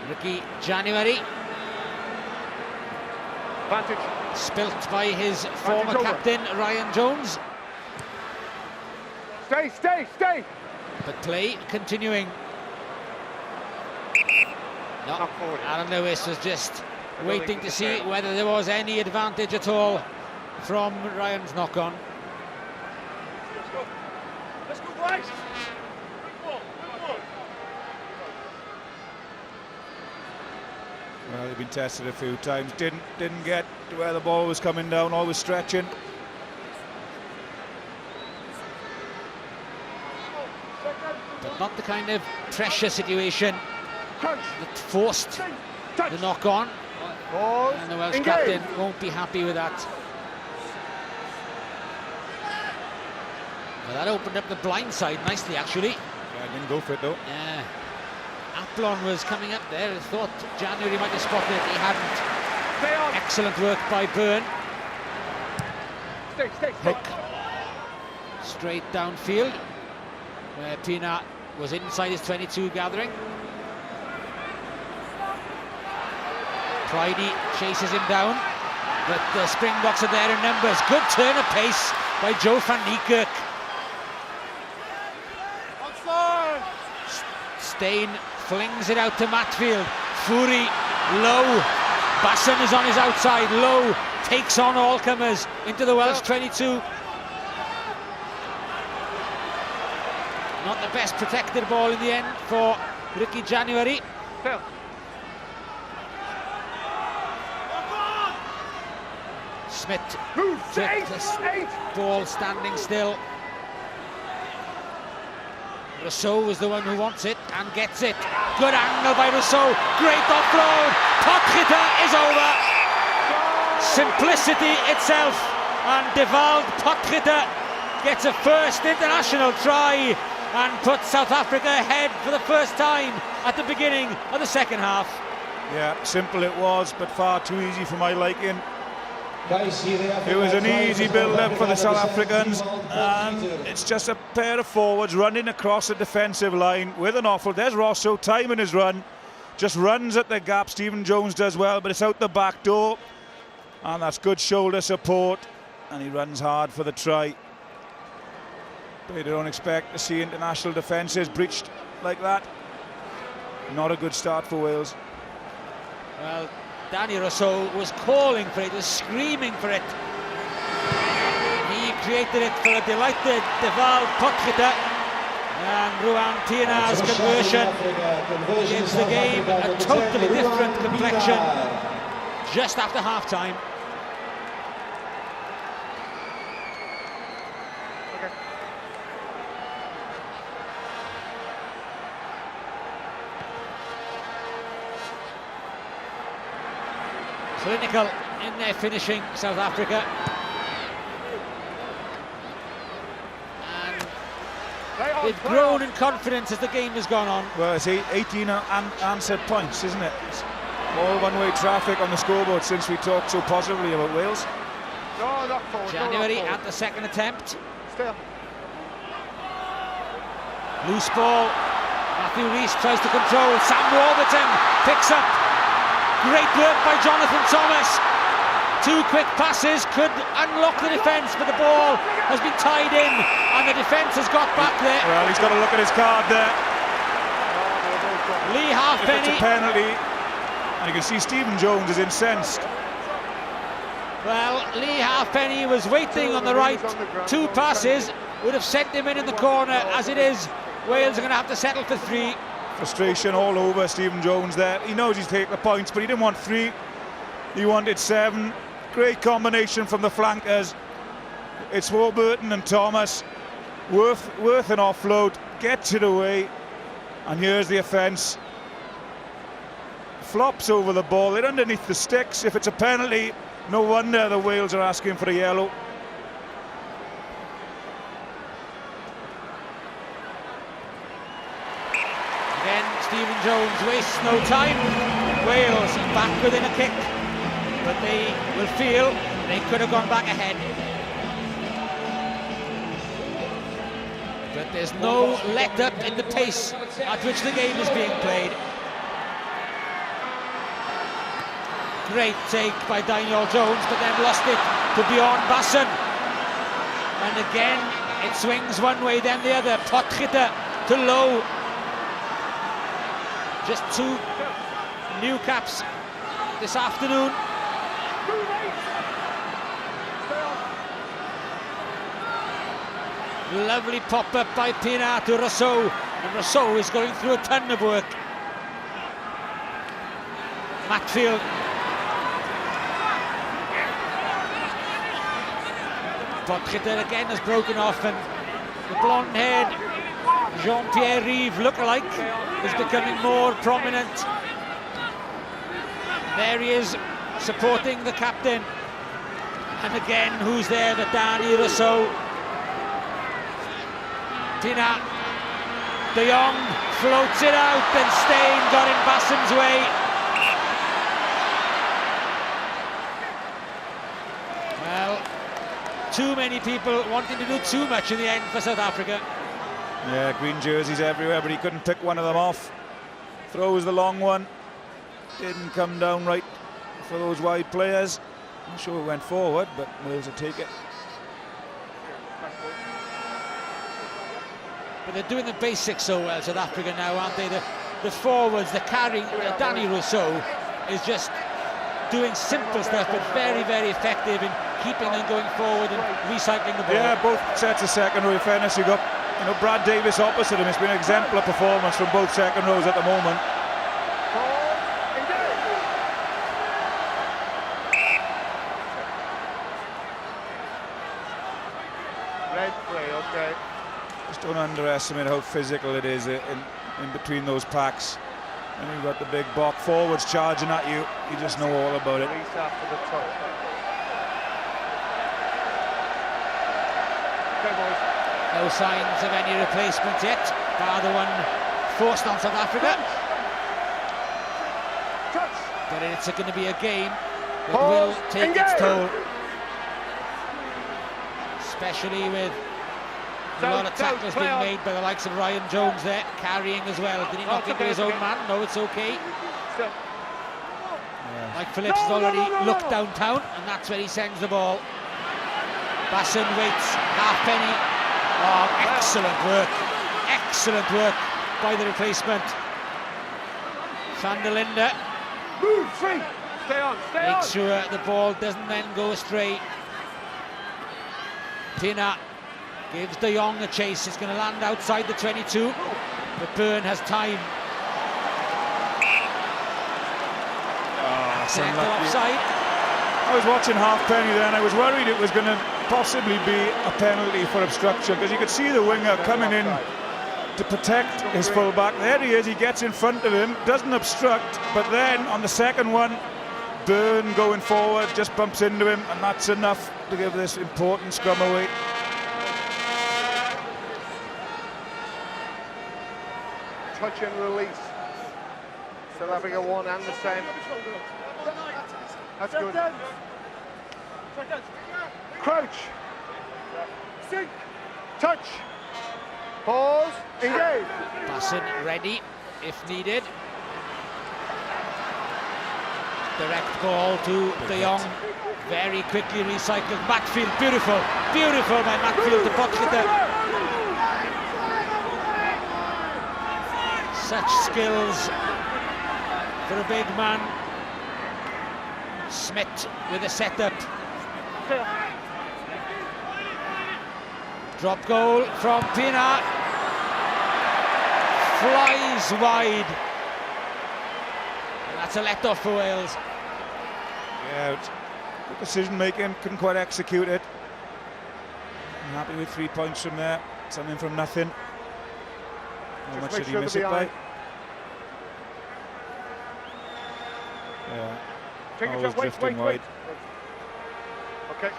Speaker 1: Ricky January,
Speaker 3: Advantage.
Speaker 1: spilt by his former
Speaker 3: over.
Speaker 1: captain Ryan Jones.
Speaker 3: Stay, stay, stay.
Speaker 1: But play continuing. No,
Speaker 3: Not forward.
Speaker 1: Alan Lewis was just waiting to see whether there was any advantage at all from Ryan's knock-on.
Speaker 5: Let's go, boys.
Speaker 2: Well, they've been tested a few times. Didn't get to where the ball was coming down. Always stretching.
Speaker 1: But not the kind of pressure situation that forced the knock-on. And the Welsh captain won't be happy with that. Well, that opened up the blind side nicely, actually.
Speaker 2: Yeah, didn't go for it though.
Speaker 1: Yeah. Applon was coming up there. I thought January might have spotted it. He hadn't. Excellent work by Byrne. Hook straight downfield, where Pina was inside his 22 gathering. Pridey chases him down, but the Springboks are there in numbers. Good turn of pace by Joe van Niekerk. Steyn flings it out to Matfield. Fury low. Basson is on his outside. Low takes on all comers into the Welsh 22. Not the best protected ball in the end for Ricky January. Smith tripped this ball standing still. Rousseau was the one who wants it and gets it. Good angle by Rousseau. Great offload. Potgieter is over. Simplicity itself. And Devald Potgieter gets a first international try and puts South Africa ahead for the first time at the beginning of the second half.
Speaker 2: Yeah, simple it was, but far too easy for my liking. It was an easy build-up for the South Africans, and it's just a pair of forwards running across the defensive line with an offload. There's Rousseau timing his run, just runs at the gap. Stephen Jones does well, but it's out the back door, and that's good shoulder support, and he runs hard for the try. But you don't expect to see international defences breached like that. Not a good start for Wales.
Speaker 1: Well, Danny Rousseau was calling for it, was screaming for it. He created it for a delighted Devald Potgieter, and Ruan Pienaar's conversion gives the game a totally different complexion just after half-time. Clinical in their finishing, South Africa. And they've grown in confidence as the game has gone on.
Speaker 2: Well, it's 18 answered points, isn't it? It's all one-way traffic on the scoreboard since we talked so positively about Wales.
Speaker 3: No, not forward.
Speaker 1: January at the second attempt. Loose ball. Matthew Rees tries to control. Sam Warburton picks up. Great work by Jonathan Thomas. Two quick passes could unlock the defence, but the ball has been tied in and the defence has got back there.
Speaker 2: Well, he's got to look at his card there.
Speaker 1: Lee Halfpenny.
Speaker 2: If it's a penalty, and you can see Stephen Jones is incensed.
Speaker 1: Well, Lee Halfpenny was waiting on the right. Two passes would have sent him in the corner. As it is, Wales are going to have to settle for three.
Speaker 2: Frustration all over Stephen Jones there. He knows he's taking the points, but he didn't want 3. He wanted 7. Great combination from the flankers. It's Warburton and Thomas. Worth an offload. Gets it away. And here's the offence. Flops over the ball. They're underneath the sticks. If it's a penalty, no wonder the Wales are asking for a yellow.
Speaker 1: Stephen Jones wastes no time. Wales back within a kick, but they will feel they could have gone back ahead. But there's no let-up in the pace at which the game is being played. Great take by Daniel Jones, but then lost it to Bjorn Basson. And again, it swings one way, then the other. Potgieter to Low. Just 2 new caps this afternoon. Lovely pop-up by Pina to Rousseau, and Rousseau is going through a ton of work. Matfield. Potgieter again has broken off, and the blonde-haired Jean-Pierre Rive look-alike is becoming more prominent. There he is, supporting the captain. And again, who's there? The Danny Rousseau. Pina. De Jong floats it out, and Steyn got in Bassen's way. Well, too many people wanting to do too much in the end for South Africa.
Speaker 2: Yeah, green jerseys everywhere, but he couldn't pick one of them off. Throws the long one. Didn't come down right for those wide players. I'm sure it went forward, but Wales will take it.
Speaker 1: But they're doing the basics so well, South Africa now, aren't they? The forwards, the carrying. Danny Rousseau is just doing simple stuff, but very, very effective in keeping them going forward and recycling the ball.
Speaker 2: Yeah, both sets of second row. In fairness, you got Brad Davis opposite him. It's been an exemplar performance from both second rows at the moment.
Speaker 3: Red play, okay.
Speaker 2: Just don't underestimate how physical it is in between those packs. And you've got the big Bok forwards charging at you. You just know all about it.
Speaker 3: Release after the touch. Okay, boys.
Speaker 1: No signs of any replacement yet, bar the one forced on South Africa.
Speaker 3: Touch.
Speaker 1: But it's going to be a game that will take its toll. Especially with a lot of tackles being made by the likes of Ryan Jones there, carrying as well. Did he knock into his own man? No, it's okay. Mike Phillips has already looked downtown, and that's where he sends the ball. Bassen waits, halfpenny. Oh, excellent work by the replacement. Van der Linde makes sure the ball doesn't then go astray. Pina gives De Jong a chase. It's going to land outside the 22, but Byrne has time. Offside.
Speaker 2: I was watching halfpenny there, and I was worried it was going to possibly be a penalty for obstruction, because you could see the winger coming in to protect his fullback. There he is, he gets in front of him, doesn't obstruct, but then on the second one, Byrne going forward just bumps into him, and that's enough to give this important scrum away.
Speaker 3: Touch and release. South Africa one and the same. That's good. Crouch. Sink. Touch. Pause. Engage.
Speaker 1: Bassen ready if needed. Direct ball to De Jong. Very quickly recycled. Matfield, beautiful by Matfield to Potgieter. Such skills for a big man. Smith with a setup. Drop goal from Pina. Flies wide. And that's a let-off for Wales.
Speaker 2: Yeah, good decision making, couldn't quite execute it. I'm happy with 3 points from there. Something from nothing. How much did he miss it by? Yeah. Always drifting wide.
Speaker 3: Okay.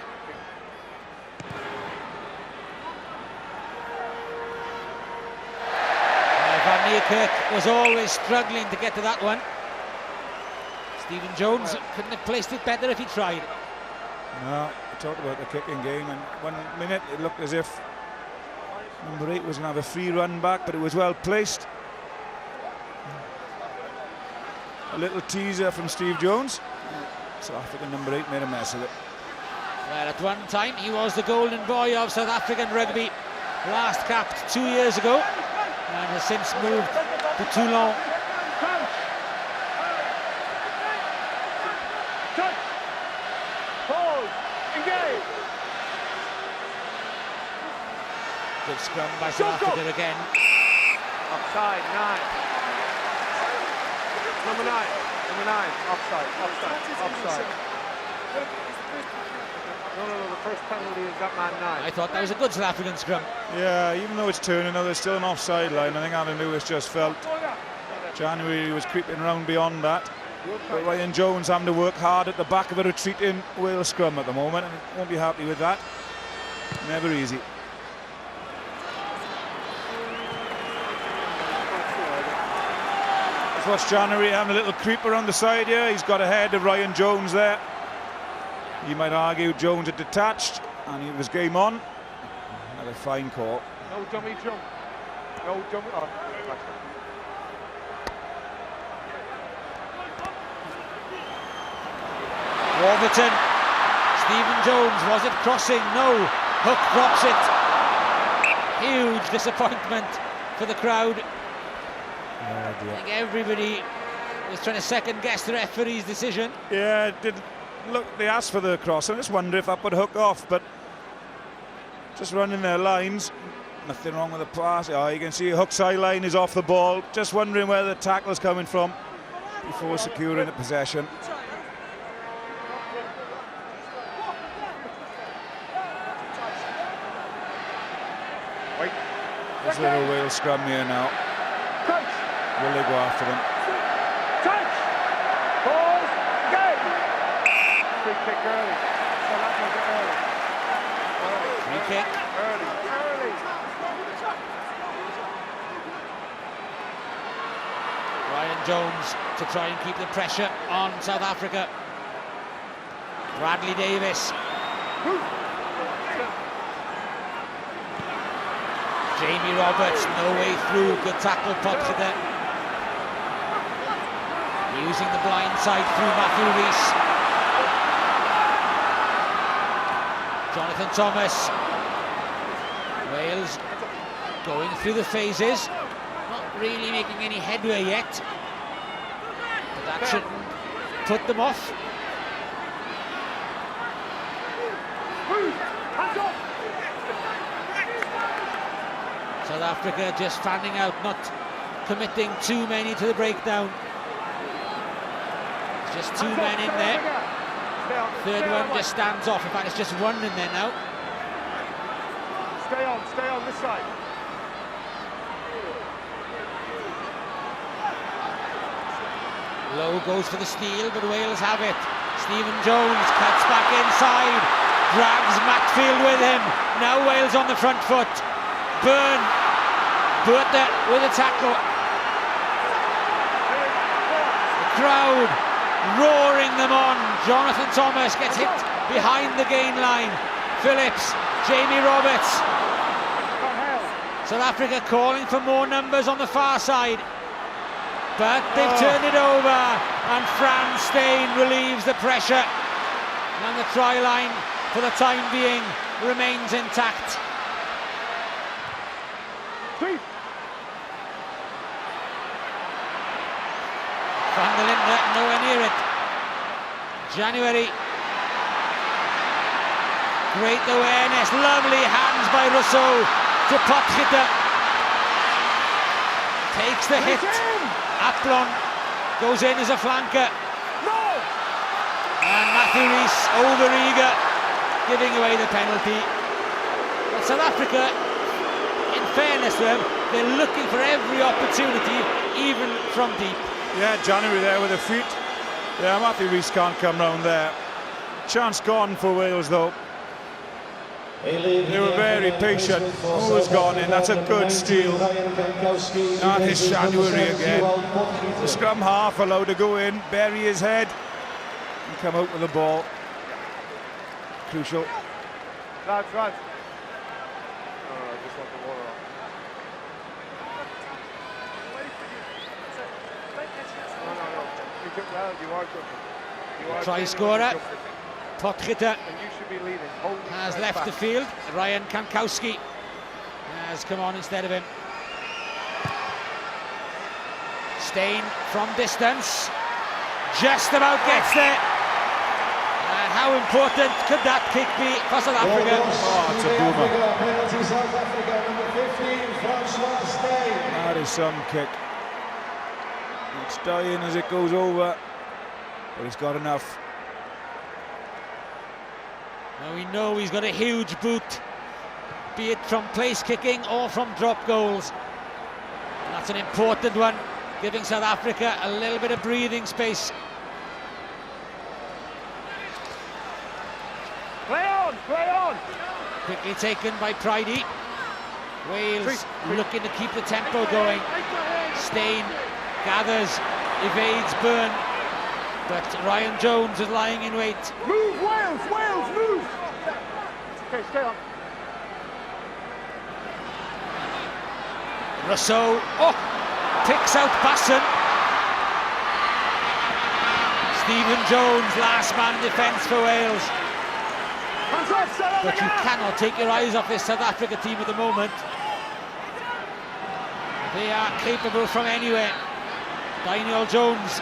Speaker 1: Van Niekerk was always struggling to get to that one. Stephen Jones couldn't have placed it better if he tried.
Speaker 2: No, we talked about the kicking game, and 1 minute it looked as if number 8 was going to have a free run back, but it was well placed. A little teaser from Steve Jones. South African number 8 made a mess of it.
Speaker 1: Well, at one time he was the golden boy of South African rugby, last capped 2 years ago, and has since moved to Toulon. Good scrum by South Africa again.
Speaker 3: Offside, 9. Number 9. Offside. No, the first penalty is that man 9.
Speaker 1: I thought that was a good South African scrum.
Speaker 2: Yeah, even though it's turning, there's still an offside line. I think Alan Lewis just felt January was creeping around beyond that. But Ryan Jones having to work hard at the back of a retreating Wales scrum at the moment, and he won't be happy with that. Never easy. Let's watch January having a little creep around the side here. He's got ahead of Ryan Jones there. You might argue Jones had detached and he was game on. Another fine call.
Speaker 3: No dummy jump. No dummy. Oh,
Speaker 1: Warburton. Stephen Jones, was it crossing? No. Hook drops it. Huge disappointment for the crowd. I think everybody was trying to second guess the referee's decision.
Speaker 2: Yeah, it did look, they asked for the cross. I just wonder if that would hook off, but just running their lines, nothing wrong with the pass. Oh, you can see Hook's eye line is off the ball. Just wondering where the tackle's coming from before securing the possession. There's a little Wales scrum here now. Will they go after them?
Speaker 3: touch! Pause! Game! Free kick early. So that was early.
Speaker 1: Free kick.
Speaker 3: Early.
Speaker 1: Ryan Jones to try and keep the pressure on South Africa. Bradley Davis. Jamie Roberts, no way through. Good tackle, Potgieter. Using the blind side through Matthew Rees. Jonathan Thomas. Wales going through the phases. Not really making any headway yet. But that shouldn't put them off. South Africa just fanning out, not committing too many to the breakdown. There's just two men in there. Third one just stands off. In fact, it's just one in there now.
Speaker 3: Stay on this side.
Speaker 1: Lowe goes for the steal, but Wales have it. Stephen Jones cuts back inside, drags Matfield with him. Now Wales on the front foot. Byrne, Burter with a tackle. The crowd roaring them on. Jonathan Thomas gets hit behind the gain line. Phillips, Jamie Roberts. South Africa calling for more numbers on the far side. But they've turned it over, and Frans Steyn relieves the pressure. And the try line, for the time being, remains intact. Van der Linde nowhere near it. January. Great awareness, lovely hands by Rousseau to Potgieter. Takes the hit. Aplon goes in as a flanker. And Matthew Rees, over-eager, giving away the penalty. But South Africa, in fairness to them, they're looking for every opportunity, even from deep.
Speaker 2: Yeah, January there with the feet. Yeah, Matthew Rees can't come round there. Chance gone for Wales though. They were very patient. Who's gone in? That's a good steal. That is January again. The scrum half allowed to go in, bury his head, and come out with the ball. Crucial.
Speaker 3: Lads. Oh, I just want the water off. No. You did well. You are good.
Speaker 1: Try scorer. Potgieter
Speaker 3: leading.
Speaker 1: has left the field. Ryan Kankowski has come on instead of him. Steyn from distance, just about gets there. How important could that kick be for South Africa?
Speaker 2: Oh, it's a boomer. That is some kick. It's dying as it goes over, but he's got enough.
Speaker 1: Now we know he's got a huge boot, be it from place kicking or from drop goals. And that's an important one, giving South Africa a little bit of breathing space.
Speaker 5: Play on, play on!
Speaker 1: Quickly taken by Pridey. Wales looking to keep the tempo going. Steyn gathers, evades Byrne, but Ryan Jones is lying in wait.
Speaker 3: Move, Wales, Wales, move! Okay, stay on.
Speaker 1: Rousseau, picks out Basson. Stephen Jones, last man defence for Wales. But you cannot take your eyes off this South Africa team at the moment. They are capable from anywhere. Daniel Jones,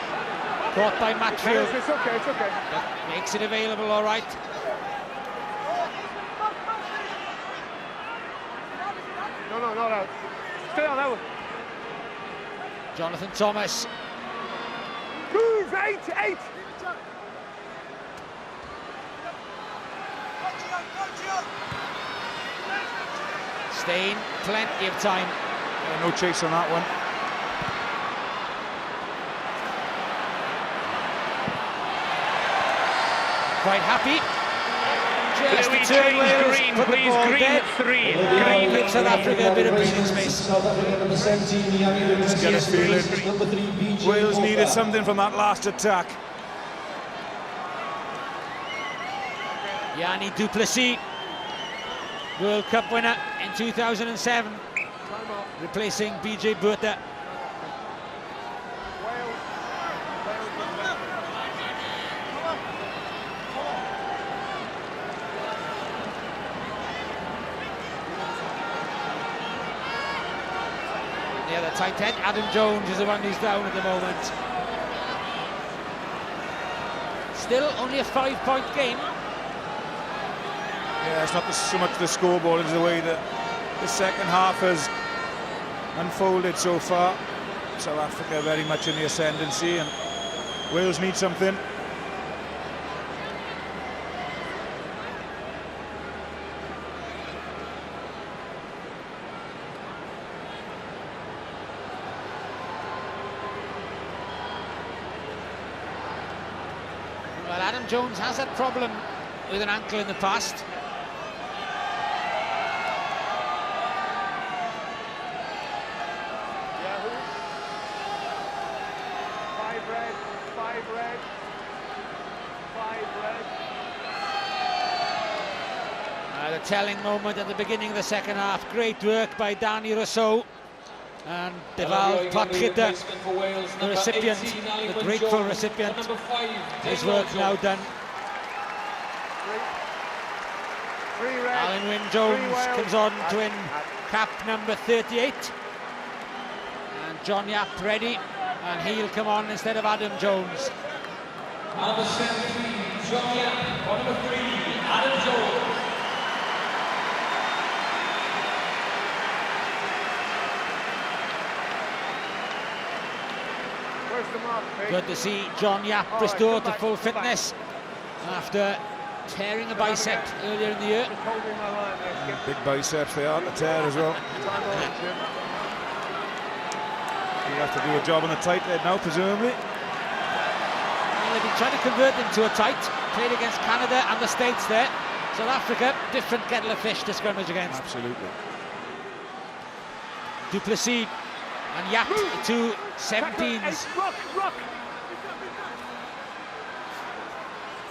Speaker 1: caught by Matfield.
Speaker 3: It's okay, it's okay.
Speaker 1: That makes it available, all right.
Speaker 3: No. Stay on that one.
Speaker 1: Jonathan Thomas.
Speaker 3: Move, eight!
Speaker 1: Steyn, plenty of time.
Speaker 2: No chase on that one.
Speaker 1: Quite happy. Just
Speaker 5: Louis,
Speaker 1: to turn
Speaker 5: change
Speaker 1: Wales,
Speaker 5: green,
Speaker 1: put the
Speaker 5: please.
Speaker 1: ball
Speaker 5: Green
Speaker 1: dead.
Speaker 5: at 3.
Speaker 1: Give South Africa a bit of breathing space.
Speaker 2: Just get a feeling. Wales needed something from that last attack.
Speaker 1: Yanni du Plessis, World Cup winner in 2007, replacing BJ Botha. The other tight end, Adam Jones, is the one who's down at the moment. Still only a 5-point game.
Speaker 2: Yeah, it's not so much the scoreboard, it's the way that the second half has unfolded so far. South Africa very much in the ascendancy, and Wales need something.
Speaker 1: Well, Adam Jones has had problem with an ankle in the past. The telling moment at the beginning of the second half. Great work by Danny Rousseau and Deval Potgieter, the recipient, the grateful recipient. His work now done. Alan Wynne Jones comes on to win cap number 38. And John Yap ready, and he'll come on instead of Adam Jones.
Speaker 6: Number 17, John Yap. Number 3, Adam Jones.
Speaker 1: Good to see John Yap restored to full fitness after tearing a bicep earlier in the year.
Speaker 2: Big biceps they are to tear as well. You have to do a job on the tight head now, presumably.
Speaker 1: Well, they've been trying to convert them to a tight. Played against Canada and the States there. South Africa, different kettle of fish to scrimmage against.
Speaker 2: Absolutely.
Speaker 1: Du Plessis and Yap, the two 17s.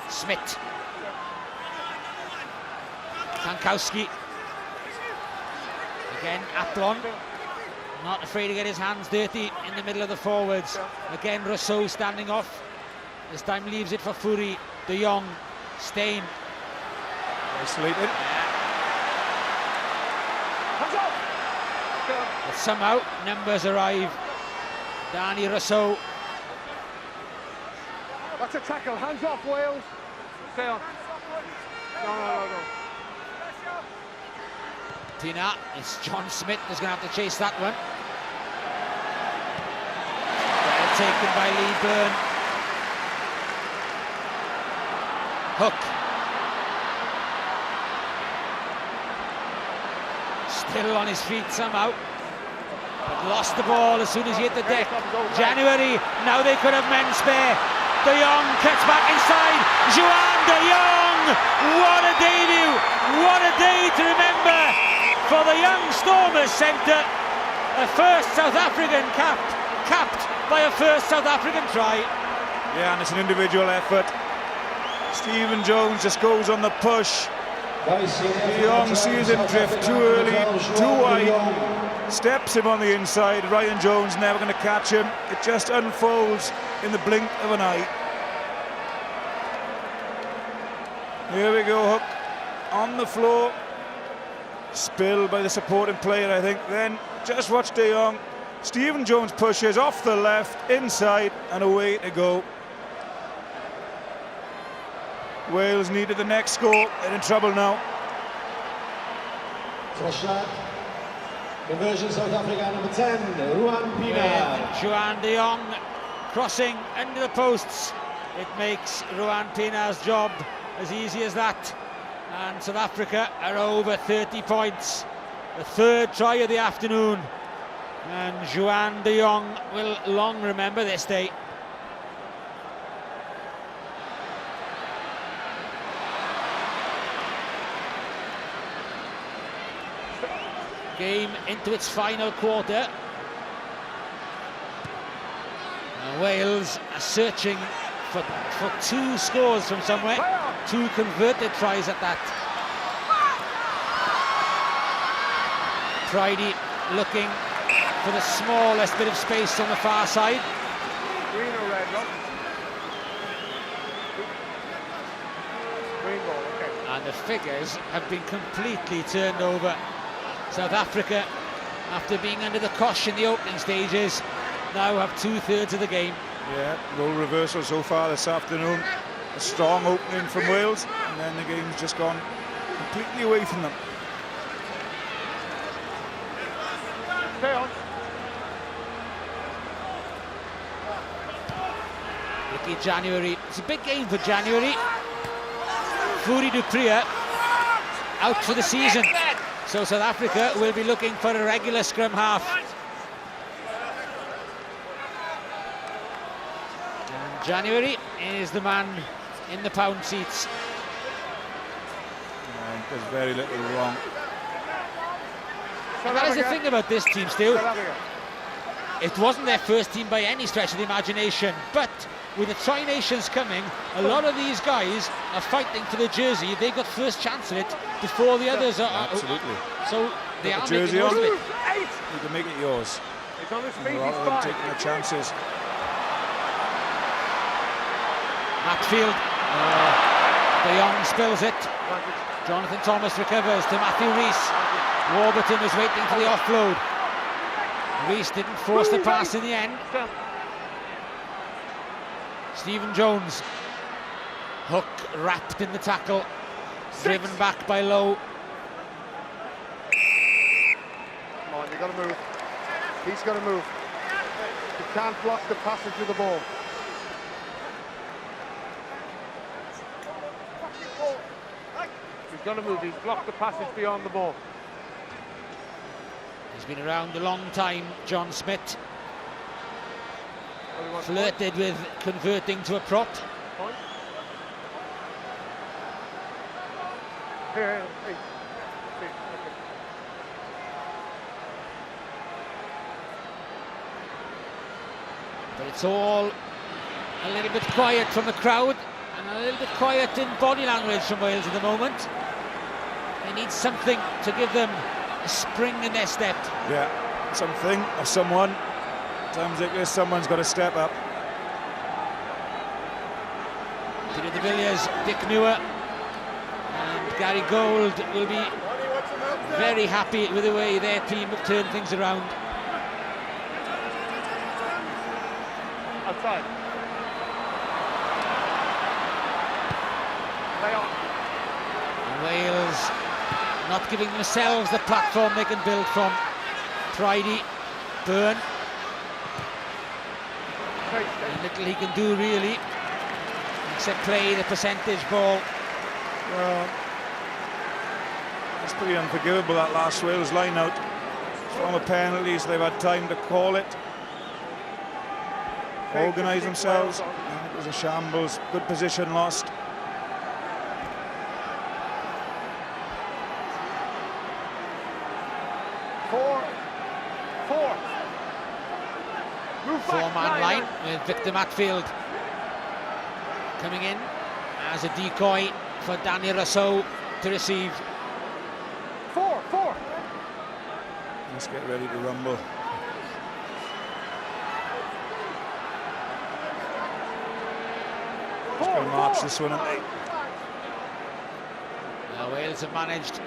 Speaker 1: Smith. Kankowski. Again, Aplon. Not afraid to get his hands dirty in the middle of the forwards. Again, Rousseau standing off. This time leaves it for Fourie, De Jong, Steyn.
Speaker 2: Isolated.
Speaker 1: But somehow, numbers arrive. Danny Rousseau.
Speaker 3: That's a tackle, hands off Wales. Stay on. No.
Speaker 1: Pina, it's John Smith who's going to have to chase that one. Well taken by Lee Byrne. Hook. Still on his feet somehow. But lost the ball as soon as he hit the deck. January, now they could have men spare. De Jong cuts back inside. Juan De Jong! What a debut! What a day to remember for the young Stormers centre. A first South African capped by a first South African try.
Speaker 2: Yeah, and it's an individual effort. Stephen Jones just goes on the push. De Jong sees him drift too early, too wide, steps him on the inside. Ryan Jones never going to catch him. It just unfolds in the blink of an eye. Here we go, Hook on the floor. Spill by the supporting player, I think. Then just watch De Jong. Stephen Jones pushes off the left, inside, and away to go. Wales needed the next score. They're in trouble now.
Speaker 7: Conversion South Africa, number 10, Ruan Pina.
Speaker 1: Juan De Jong crossing under the posts. It makes Ruan Pina's job as easy as that. And South Africa are over 30 points. The third try of the afternoon. And Juan De Jong will long remember this day. Game into its final quarter. And Wales are searching for two scores from somewhere. Two converted tries at that. Pridey looking for the smallest bit of space on the far side.
Speaker 3: Green or red, Rob? Green ball, okay.
Speaker 1: And the figures have been completely turned over. South Africa, after being under the cosh in the opening stages, now have 2/3 of the game.
Speaker 2: Yeah, no reversal so far this afternoon. A strong opening from Wales, and then the game's just gone completely away from them.
Speaker 3: Stay on.
Speaker 1: Ricky January, it's a big game for January. Fourie du Preez out for the season. So South Africa will be looking for a regular scrum half. And January is the man in the pound seats.
Speaker 2: And there's very little wrong.
Speaker 1: And that is the thing about this team, Stu. It wasn't their first team by any stretch of the imagination, but with the Tri-Nations coming, a lot of these guys are fighting for the jersey. They got first chance at it before the others are.
Speaker 2: Absolutely.
Speaker 1: So they are
Speaker 2: jersey
Speaker 1: making most
Speaker 2: on.
Speaker 1: of it.
Speaker 2: You can make it yours.
Speaker 3: It's on his feet,
Speaker 2: Rather
Speaker 3: he's
Speaker 2: than
Speaker 3: fine.
Speaker 2: taking the chances.
Speaker 1: Matfield. De Jong spills it. Jonathan Thomas recovers to Matthew Rees. Warburton was waiting for the offload. Rees didn't force the pass in the end. Stephen Jones. Hook wrapped in the tackle. Driven back by Lowe.
Speaker 3: Come on, you've got to move. He's got to move. He can't block the passage of the ball. He's got to move. He's blocked the passage beyond the ball.
Speaker 1: He's been around a long time, John Smith. Flirted with converting to a prop.
Speaker 3: Point. Here, hey.
Speaker 1: But it's all a little bit quiet from the crowd and a little bit quiet in body language from Wales at the moment. They need something to give them a spring in their step.
Speaker 2: Yeah, something or someone. Times like this, someone's got to step up.
Speaker 1: Peter de Villiers, Dick Muir and Gary Gold will be very happy with the way their team have turned things around.
Speaker 3: Outside.
Speaker 1: not giving themselves the platform they can build from. Pridey, Byrne. Very little he can do really, except play the percentage ball.
Speaker 2: Well, it's pretty unforgivable, that last Wales line out. From the penalties, they've had time to call it, organise themselves. It was a shambles. Good position lost.
Speaker 1: Four-man line with Victor Matfield coming in as a decoy for Danny Rousseau to receive.
Speaker 3: Four.
Speaker 2: Let's get ready to rumble. Just going to march this one, aren't they?
Speaker 1: Now Wales have managed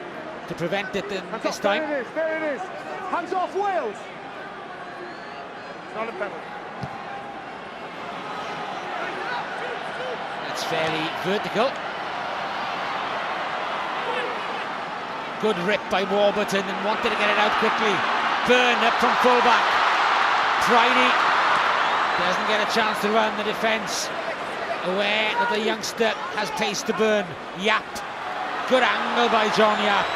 Speaker 1: to prevent it this time.
Speaker 3: There it is. Hands off Wales. Not a penalty.
Speaker 1: It's fairly vertical. Good rip by Warburton, and wanted to get it out quickly. Byrne up from fullback. Pridey doesn't get a chance to run the defence, aware that the youngster has pace to burn. Yap. Good angle by John Yap.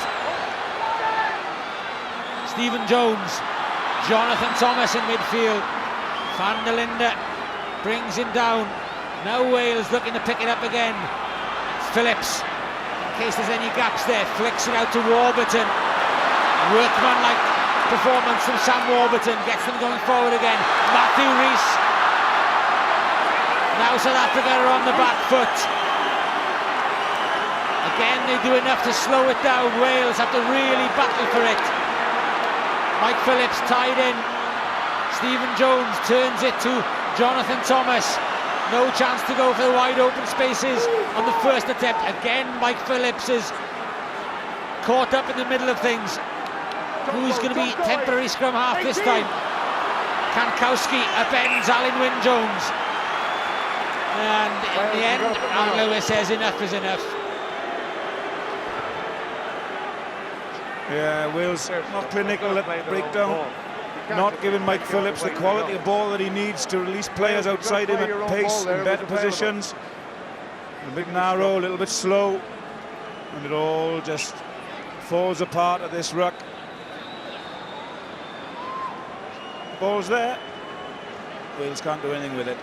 Speaker 1: Stephen Jones. Jonathan Thomas in midfield. Van der Linde brings him down. Now Wales looking to pick it up again. Phillips, in case there's any gaps there, flicks it out to Warburton. Workman-like performance from Sam Warburton, gets them going forward again. Matthew Rees. Now South Africa are on the back foot. Again, they do enough to slow it down. Wales have to really battle for it. Mike Phillips tied in. Stephen Jones turns it to Jonathan Thomas. No chance to go for the wide open spaces on the first attempt. Again, Mike Phillips is caught up in the middle of things. Who's going to be temporary scrum half this time? Kankowski upends Alan Wynne-Jones. And in the end, Alan Lewis says enough is enough.
Speaker 2: Yeah, Wales not clinical at breakdown, not giving Mike Phillips the quality of ball that he needs to release players outside him at pace and better positions. A bit narrow, a little bit slow, and it all just falls apart at this ruck. Ball's there, Wales can't do anything with it.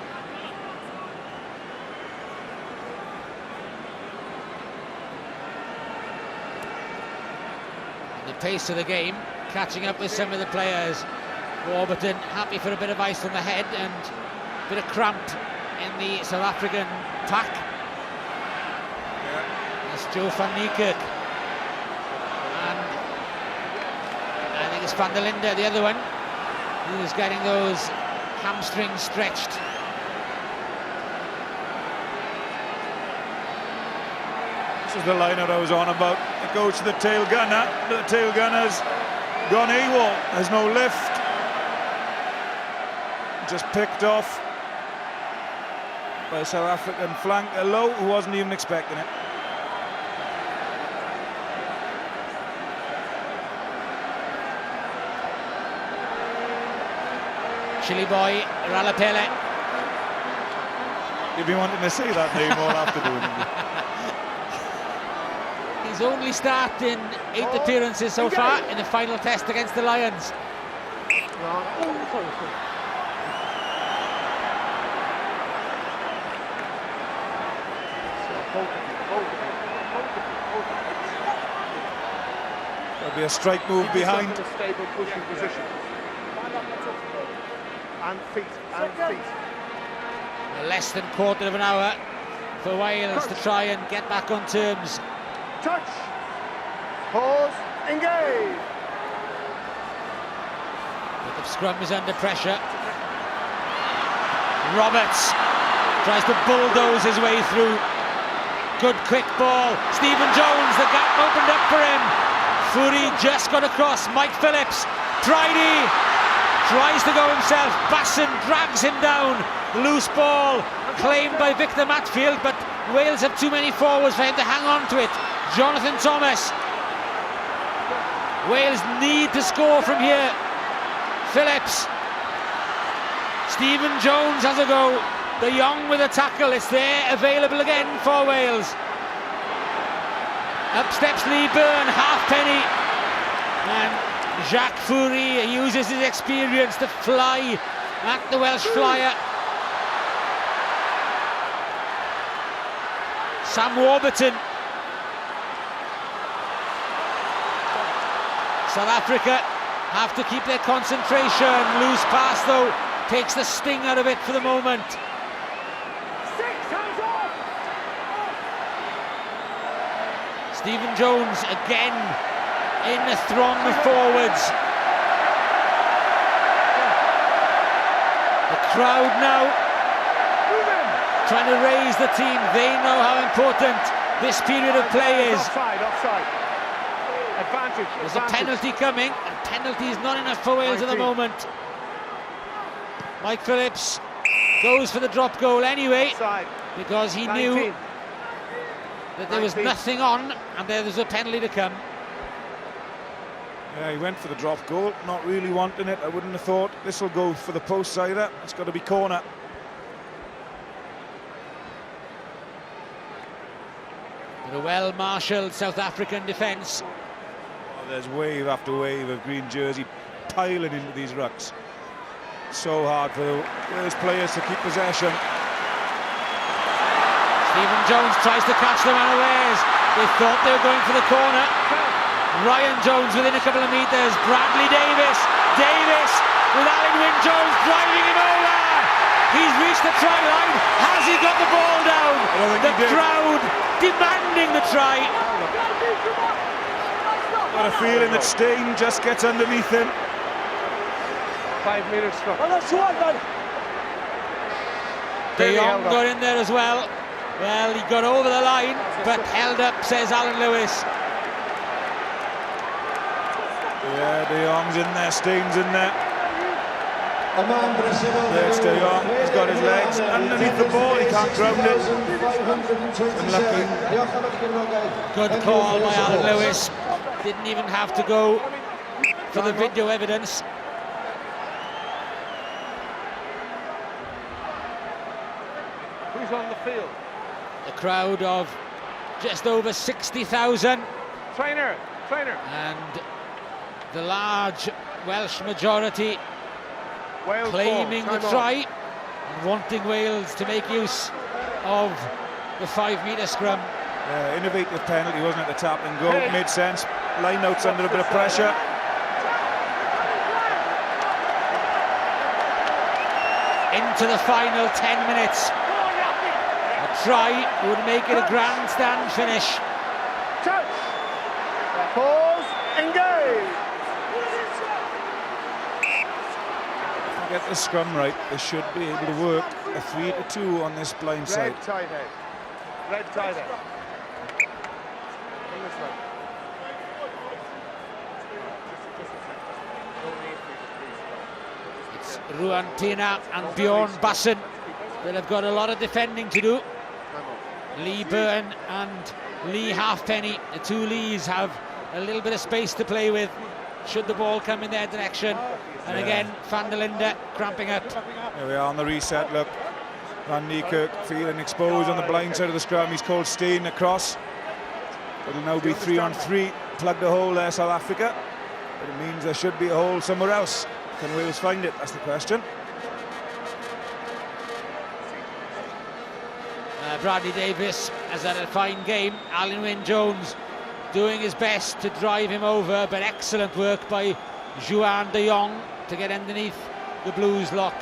Speaker 1: The pace of the game catching up with some of the players. Warburton happy for a bit of ice on the head and a bit of cramp in the South African pack. That's Joe van Niekerk, and I think it's Van der Linde, the other one, who's getting those hamstrings stretched.
Speaker 2: This is the line that I was on about. It goes to the tail gunner. The tail gunner's gone AWOL. There's no lift. Just picked off by a South African flanker low, who wasn't even expecting it.
Speaker 1: Chilly boy, Ralapele.
Speaker 2: You've been wanting to say that name all afternoon.
Speaker 1: He's only started in 8 appearances so far in the final test against the Lions.
Speaker 2: There'll be a strike move behind.
Speaker 3: A stable pushing position. And feet.
Speaker 1: Less than quarter of an hour for Wales to try and get back on terms.
Speaker 3: Touch. Pause. Engage.
Speaker 1: But the scrum is under pressure. Roberts tries to bulldoze his way through. Good quick ball. Stephen Jones, the gap opened up for him. Fourie just got across. Mike Phillips. Pridey tries to go himself. Basson drags him down. Loose ball claimed by Victor Matfield, but Wales have too many forwards for him to hang on to it. Jonathan Thomas Wales need to score from here. Phillips. Stephen Jones has a go. De Jong with a tackle. It's there, available again for Wales. Up steps Lee Byrne, halfpenny. And Jacques Fourie uses his experience to fly at the Welsh flyer. Sam Warburton. South Africa have to keep their concentration. Loose pass though takes the sting out of it for the moment. Stephen Jones again in the throng of forwards. The crowd now trying to raise the team. They know how important this period of play is.
Speaker 3: Offside. Advantage.
Speaker 1: There's a penalty coming, and penalty is not enough for Wales at the moment. Mike Phillips goes for the drop goal anyway, because he knew that there was nothing on, and there was a penalty to come.
Speaker 2: Yeah, he went for the drop goal, not really wanting it. I wouldn't have thought this will go for the posts either. It's got to be corner.
Speaker 1: But a well-marshalled South African defence.
Speaker 2: Oh, there's wave after wave of green jersey piling into these rucks. So hard for the Wales players to keep possession.
Speaker 1: Stephen Jones tries to catch them unawares. They thought they were going for the corner. Ryan Jones within a couple of metres. Bradley Davis with Alan Wynne-Jones driving him over. He's reached the try line. Has he got the ball down? The crowd demanding the try.
Speaker 2: Got a feeling that Stain just gets underneath him.
Speaker 3: 5 metres from.
Speaker 1: De Jong got in there as well. Well, he got over the line, but held up, says Alan Lewis.
Speaker 2: Yeah, De Jong's in there, Stain's in there. There's De Jong, he's got his legs underneath the ball, he can't ground it. Unlucky.
Speaker 1: Good call by Alan Lewis. Didn't even have to go for the video evidence.
Speaker 3: Who's on the field?
Speaker 1: A crowd of just over 60,000.
Speaker 3: Trainer.
Speaker 1: And the large Welsh majority
Speaker 3: Wales
Speaker 1: claiming
Speaker 3: ball.
Speaker 1: the try and wanting Wales to make use of the 5-metre scrum.
Speaker 2: Innovative penalty, wasn't it? The tap and go, made sense. Line out's under a bit of pressure.
Speaker 1: Into the final 10 minutes. A try would make it a grandstand finish.
Speaker 3: Touch. Pause. Engage.
Speaker 2: If they get the scrum right, they should be able to work a 3-2 on this blind side.
Speaker 3: Red tight head. Come this way.
Speaker 1: It's Ruan Pienaar and Bjorn Bassen that have got a lot of defending to do. Lee Byrne and Lee Halfpenny, the two Lees, have a little bit of space to play with should the ball come in their direction. And again, Van der Linde cramping up.
Speaker 2: Here we are on the reset, look. Van Niekerk feeling exposed on the blind side of the scrum. He's called Steen across. It'll now be 3-on-3. Plugged a hole there, South Africa. But it means there should be a hole somewhere else. Can Wales find it? That's the question.
Speaker 1: Bradley Davis has had a fine game. Alan Wynne-Jones doing his best to drive him over, but excellent work by Juan de Jong to get underneath the Blues lock.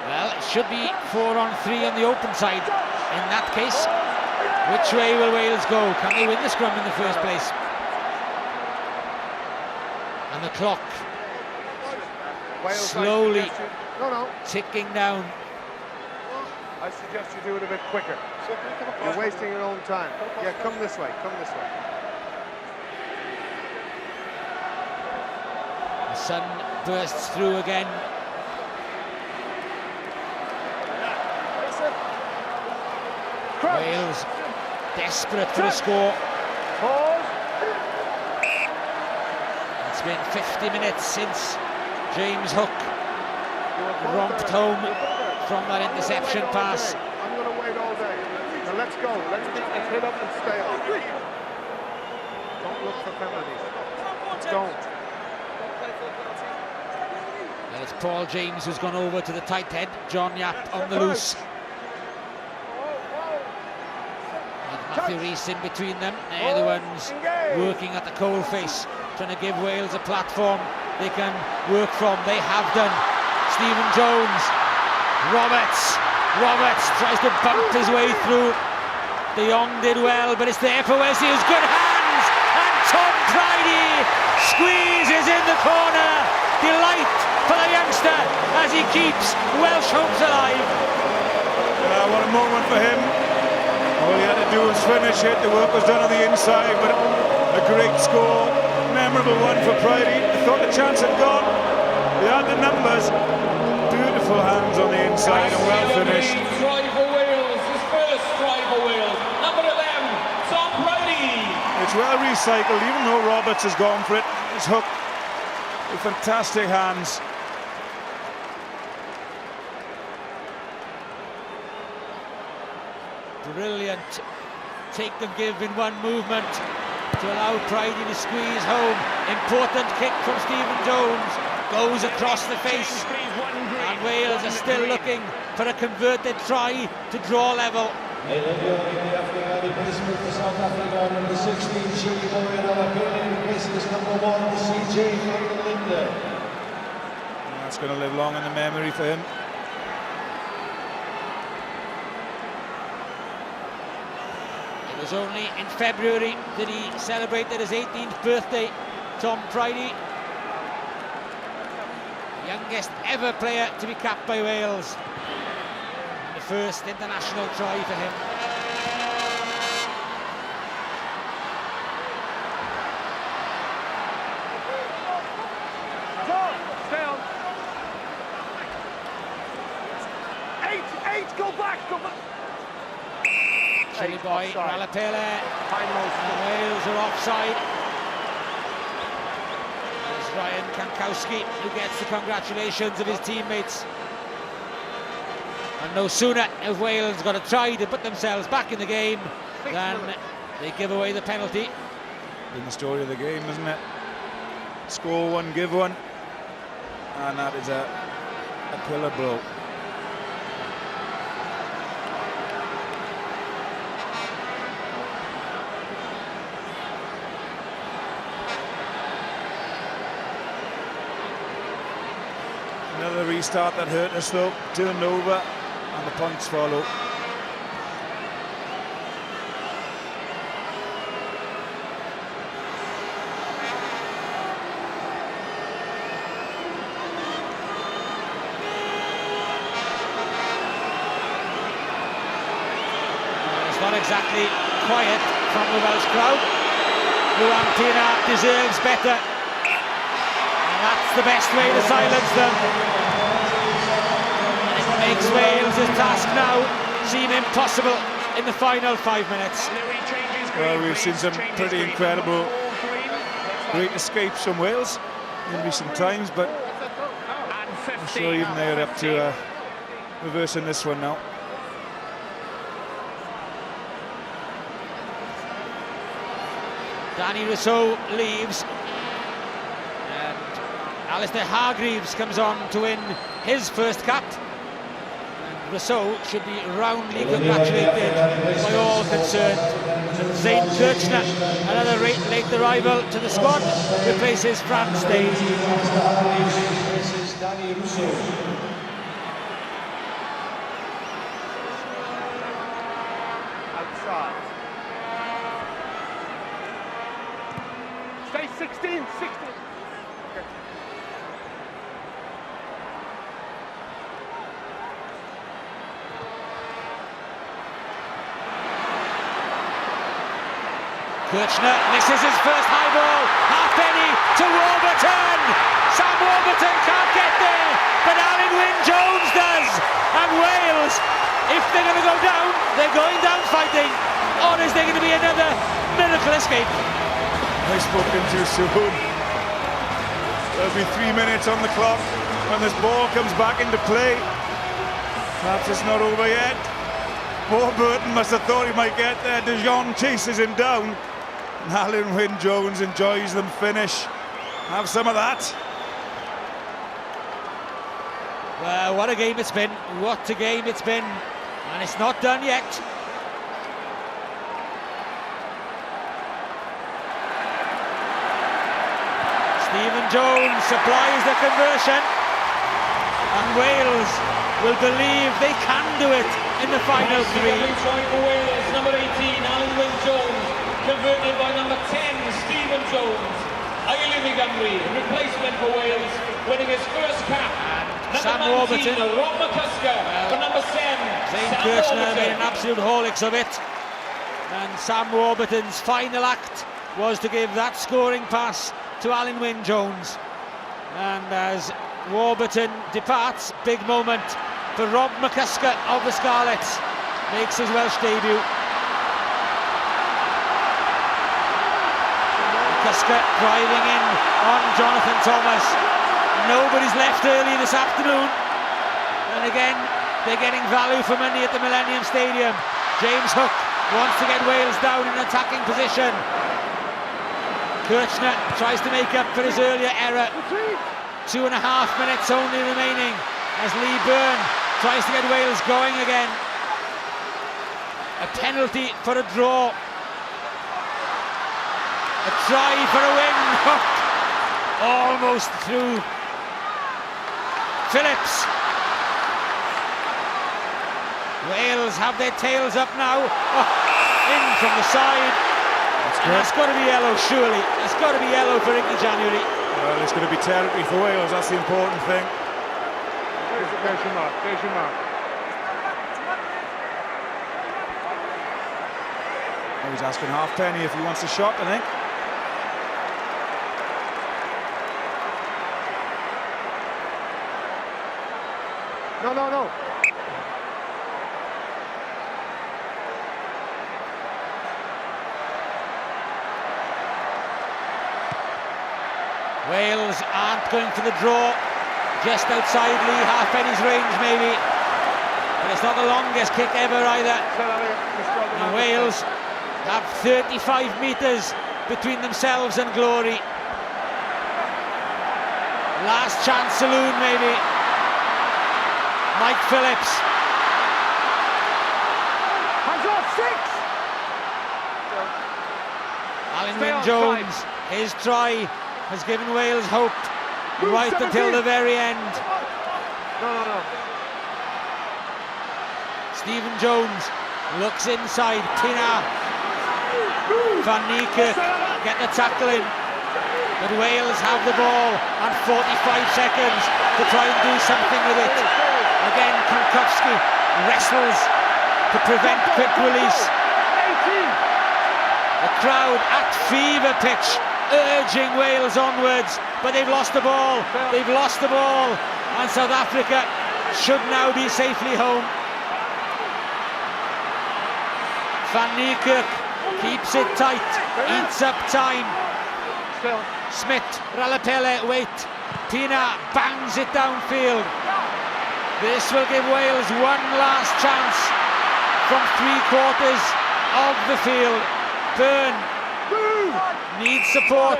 Speaker 1: Well, it should be 4-on-3 on the open side. In that case, which way will Wales go? Can they win the scrum in the first place? And the clock slowly ticking down.
Speaker 3: I suggest you do it a bit quicker. You're wasting your own time. Yeah, come this way.
Speaker 1: The sun bursts through again. Wales desperate for a score.
Speaker 3: Pause.
Speaker 1: It's been 50 minutes since James Hook romped home from that interception pass.
Speaker 3: I'm going to wait all day. Now let's go. Let's hit up and stay on. Don't look for penalties. Don't.
Speaker 1: And it's Paul James who's gone over to the tight head. John Yap on the loose. With Matthew Rees in between them. They're the ones working at the coalface, trying to give Wales a platform they can work from. They have done. Stephen Jones. Roberts tries to bump his way through. De Jong did well, but it's there for Wesley, who's good hands, and Tom Pridey squeezes in the corner. Delight for the youngster as he keeps Welsh hopes alive.
Speaker 2: What a moment for him. All he had to do was finish it. The work was done on the inside, but a great score, memorable one for Pridey. I thought the chance had gone. He had the numbers. Beautiful hands on the inside and well finished.
Speaker 6: Try for Wales, his first try for Wales. Number 11, Tom Pridey.
Speaker 2: It's well recycled, even though Roberts has gone for it. His hook with fantastic hands.
Speaker 1: Brilliant take and give in one movement to allow Pridey to squeeze home. Important kick from Stephen Jones, goes across the face, and Wales are still looking for a converted try to draw level.
Speaker 2: That's going to live long in the memory for him.
Speaker 1: It was only in February that he celebrated his 18th birthday. Tom Pridey, youngest ever player to be capped by Wales, and the first international try for him.
Speaker 3: Stay on. Eight, go back.
Speaker 1: Chilly boy, Ralapele, and Wales are offside. There's Ryan Kankowski, who gets the congratulations of his teammates. And no sooner have Wales got to try to put themselves back in the game than they give away the penalty.
Speaker 2: Been the story of the game, isn't it? Score one, give one, and that is a killer blow. Another restart that hurt us though, turned over, and the punts follow.
Speaker 1: It's not exactly quiet from the Welsh crowd. Rwan Pina deserves better. That's the best way to silence them. And it makes Wales' task now seem impossible in the final 5 minutes.
Speaker 2: Well, we've seen some pretty incredible great escapes from Wales in recent times, but I'm sure even they're up to reversing this one now.
Speaker 1: Danny Rousseau leaves. Alistair Hargreaves comes on to win his first cap, and Rousseau should be roundly congratulated by all concerned. And Zane Kirchner, another late arrival to the squad, replaces Fran Steyn.
Speaker 3: Outside. Stay 16. Okay.
Speaker 1: Kirchner misses his first high ball. Halfpenny to Warburton. Sam Warburton can't get there, but Alan Wynne-Jones does. And Wales, if they're going to go down, they're going down fighting. Or is there going to be another miracle escape?
Speaker 2: I spoke in too soon. There'll be 3 minutes on the clock when this ball comes back into play. Perhaps it's not over yet. Warburton must have thought he might get there. De Jong chases him down. And Alan Wynne-Jones enjoys them finish. Have some of that.
Speaker 1: Well, what a game it's been. What a game it's been. And it's not done yet. Stephen Jones supplies the conversion. And Wales will believe they can do it in the final three.
Speaker 6: Try for Wales, number 18, Alan Wynne-Jones, converted by number 10, Stephen Jones. Eileen Montgomery, replacement for Wales, winning his first cap.
Speaker 1: Sam
Speaker 6: Number 19,
Speaker 1: Warburton.
Speaker 6: Rob McCusker, for number 7,
Speaker 1: Zane
Speaker 6: Sam
Speaker 1: Kirchner
Speaker 6: Warburton.
Speaker 1: made an absolute holics of it. And Sam Warburton's final act was to give that scoring pass to Alan Wynne-Jones. And as Warburton departs, big moment for Rob McCusker of the Scarlets. Makes his Welsh debut. McCusker driving in on Jonathan Thomas. Nobody's left early this afternoon. And again, they're getting value for money at the Millennium Stadium. James Hook wants to get Wales down in attacking position. Kirchner tries to make up for his earlier error. 2.5 minutes only remaining as Lee Byrne tries to get Wales going again. A penalty for a draw. A try for a win. Hook almost through. Phillips. Wales have their tails up now. Oh, in from the side. And that's got to be yellow, surely. It's got to be yellow for Ricky January.
Speaker 2: Well, it's going to be territory for Wales, that's the important thing.
Speaker 3: There's your mark, there's your mark.
Speaker 2: Oh, he's asking Halfpenny if he wants a shot, I think.
Speaker 3: No.
Speaker 1: Wales aren't going for the draw. Just outside Lee Halfpenny's range, maybe. But it's not the longest kick ever either. And Wales have 35 metres between themselves and glory. Last chance saloon, maybe. Mike Phillips.
Speaker 3: Hands off, 6!
Speaker 1: Alan
Speaker 3: Stay on
Speaker 1: Wynne-Jones, his try has given Wales hope right until the very end.
Speaker 3: No.
Speaker 1: Stephen Jones looks inside. Pina, Van Niekerk get the tackle in. But Wales have the ball and 45 seconds to try and do something with it. Again, Kankowski wrestles to prevent quick release. The crowd at fever pitch urging Wales onwards, but they've lost the ball. They've lost the ball, and South Africa should now be safely home. Van Niekerk keeps it tight, eats up time. Smith, Ralapele, wait. Pina bangs it downfield. This will give Wales one last chance from 3/4 of the field. Byrne needs support,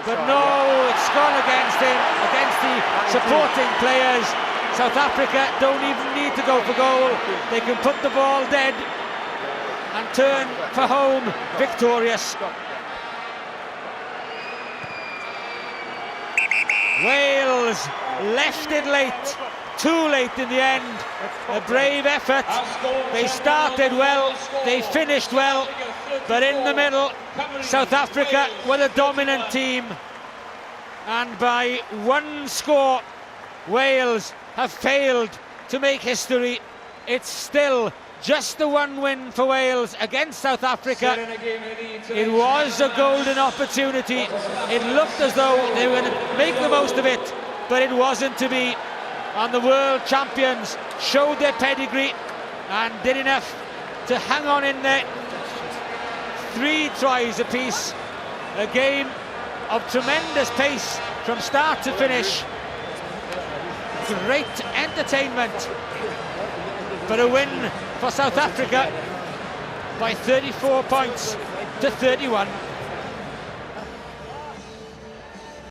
Speaker 1: but no, it's gone against him, against the supporting players. South Africa don't even need to go for goal. They can put the ball dead and turn for home victorious. Wales left it late, too late in the end. A brave effort. They started well, they finished well, but in the middle, South Africa were the dominant team. And by one score, Wales have failed to make history. It's still just the one win for Wales against South Africa. It was a golden opportunity. It looked as though they were going to make the most of it, but it wasn't to be. And the world champions showed their pedigree and did enough to hang on in there. 3 tries apiece. A game of tremendous pace from start to finish. Great entertainment for a win for South Africa by 34 points to 31.